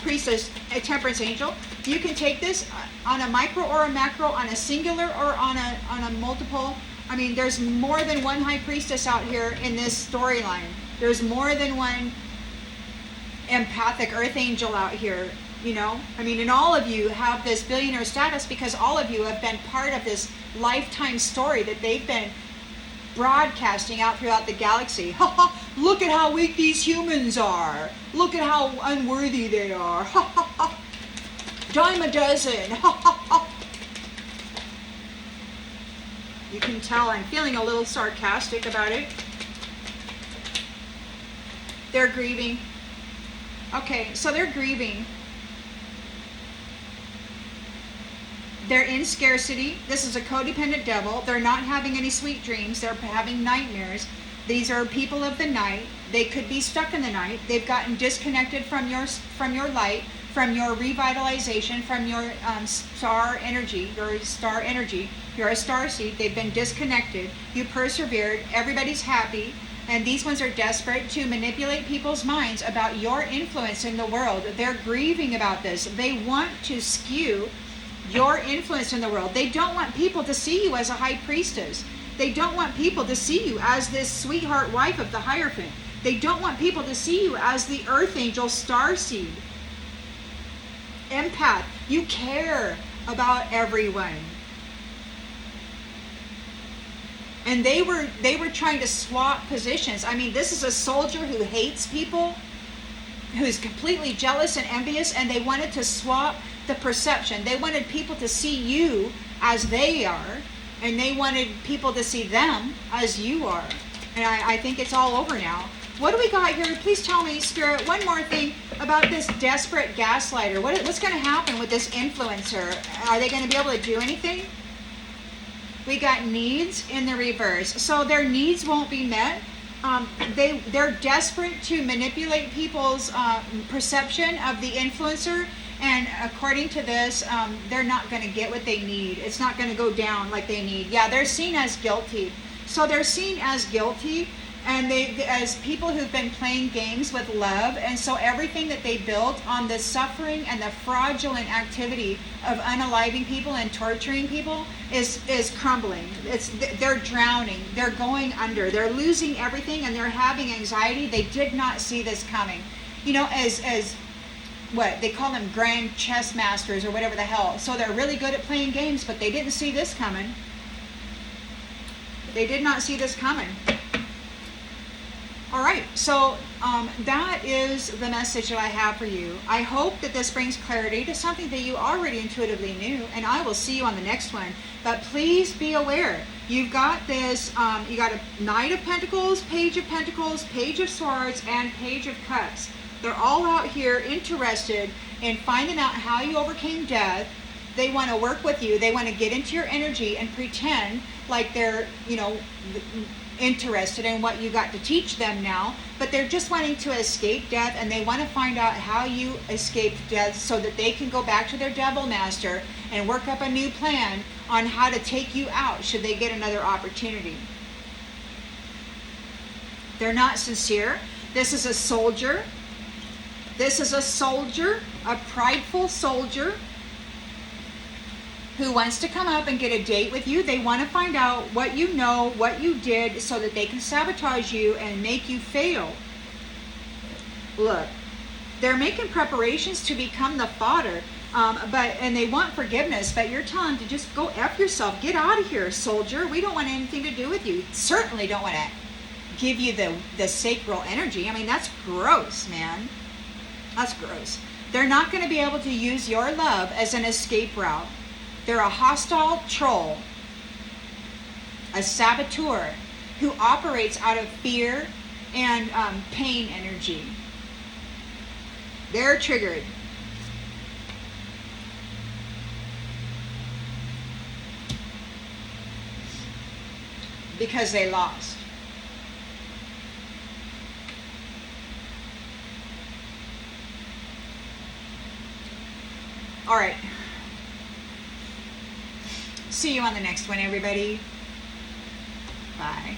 priestess, a temperance angel. You can take this on a micro or a macro, on a singular or on a multiple. I mean, there's more than one high priestess out here in this storyline. There's more than one empathic earth angel out here, I mean, and all of you have this billionaire status because all of you have been part of this lifetime story that they've been broadcasting out throughout the galaxy. Look at how weak these humans are. Look at how unworthy they are. Dime a dozen. You can tell I'm feeling a little sarcastic about it. They're grieving. Okay, so they're grieving. They're in scarcity. This is a codependent devil. They're not having any sweet dreams. They're having nightmares. These are people of the night. They could be stuck in the night. They've gotten disconnected from your light, from your revitalization, from your star energy. You're a star energy. You're a starseed. They've been disconnected. You persevered. Everybody's happy. And these ones are desperate to manipulate people's minds about your influence in the world. They're grieving about this. They want to skew your influence in the world. They don't want people to see you as a high priestess. They don't want people to see you as this sweetheart wife of the Hierophant. They don't want people to see you as the earth angel starseed. Empath. You care about everyone. And they were trying to swap positions. I mean, this is a soldier who hates people, who's completely jealous and envious, and they wanted to swap the perception. They wanted people to see you as they are, and they wanted people to see them as you are. And I think it's all over now. What do we got here? Please tell me, Spirit, one more thing about this desperate gaslighter. What's going to happen with this influencer? Are they going to be able to do anything? We got needs in the reverse. So their needs won't be met. They're desperate to manipulate people's perception of the influencer. And according to this, they're not going to get what they need. It's not going to go down like they need. Yeah, they're seen as guilty. So they're seen as guilty, and as people who've been playing games with love. And so everything that they built on the suffering and the fraudulent activity of unaliving people and torturing people is crumbling. They're drowning. They're going under. They're losing everything, and they're having anxiety. They did not see this coming. As what they call them, grand chess masters or whatever the hell. So they're really good at playing games, but they didn't see this coming. They did not see this coming. All right, so that is the message that I have for you. I hope that this brings clarity to something that you already intuitively knew, and I will see you on the next one. But please be aware, you've got this, you got a Knight of Pentacles, Page of Pentacles, Page of Swords, and Page of Cups. They're all out here interested in finding out how you overcame death. They want to work with you. They want to get into your energy and pretend like they're, interested in what you got to teach them now, but they're just wanting to escape death, and they want to find out how you escaped death so that they can go back to their devil master and work up a new plan on how to take you out should they get another opportunity. They're not sincere. This is a soldier. This is a soldier, a prideful soldier who wants to come up and get a date with you. They want to find out what you know, what you did, so that they can sabotage you and make you fail. Look, they're making preparations to become the fodder, and they want forgiveness, but you're telling them to just go F yourself. Get out of here, soldier. We don't want anything to do with you. Certainly don't want to give you the sacral energy. I mean, that's gross, man. That's gross. They're not going to be able to use your love as an escape route. They're a hostile troll, a saboteur who operates out of fear and pain energy. They're triggered. because they lost. All right. See you on the next one, everybody. Bye.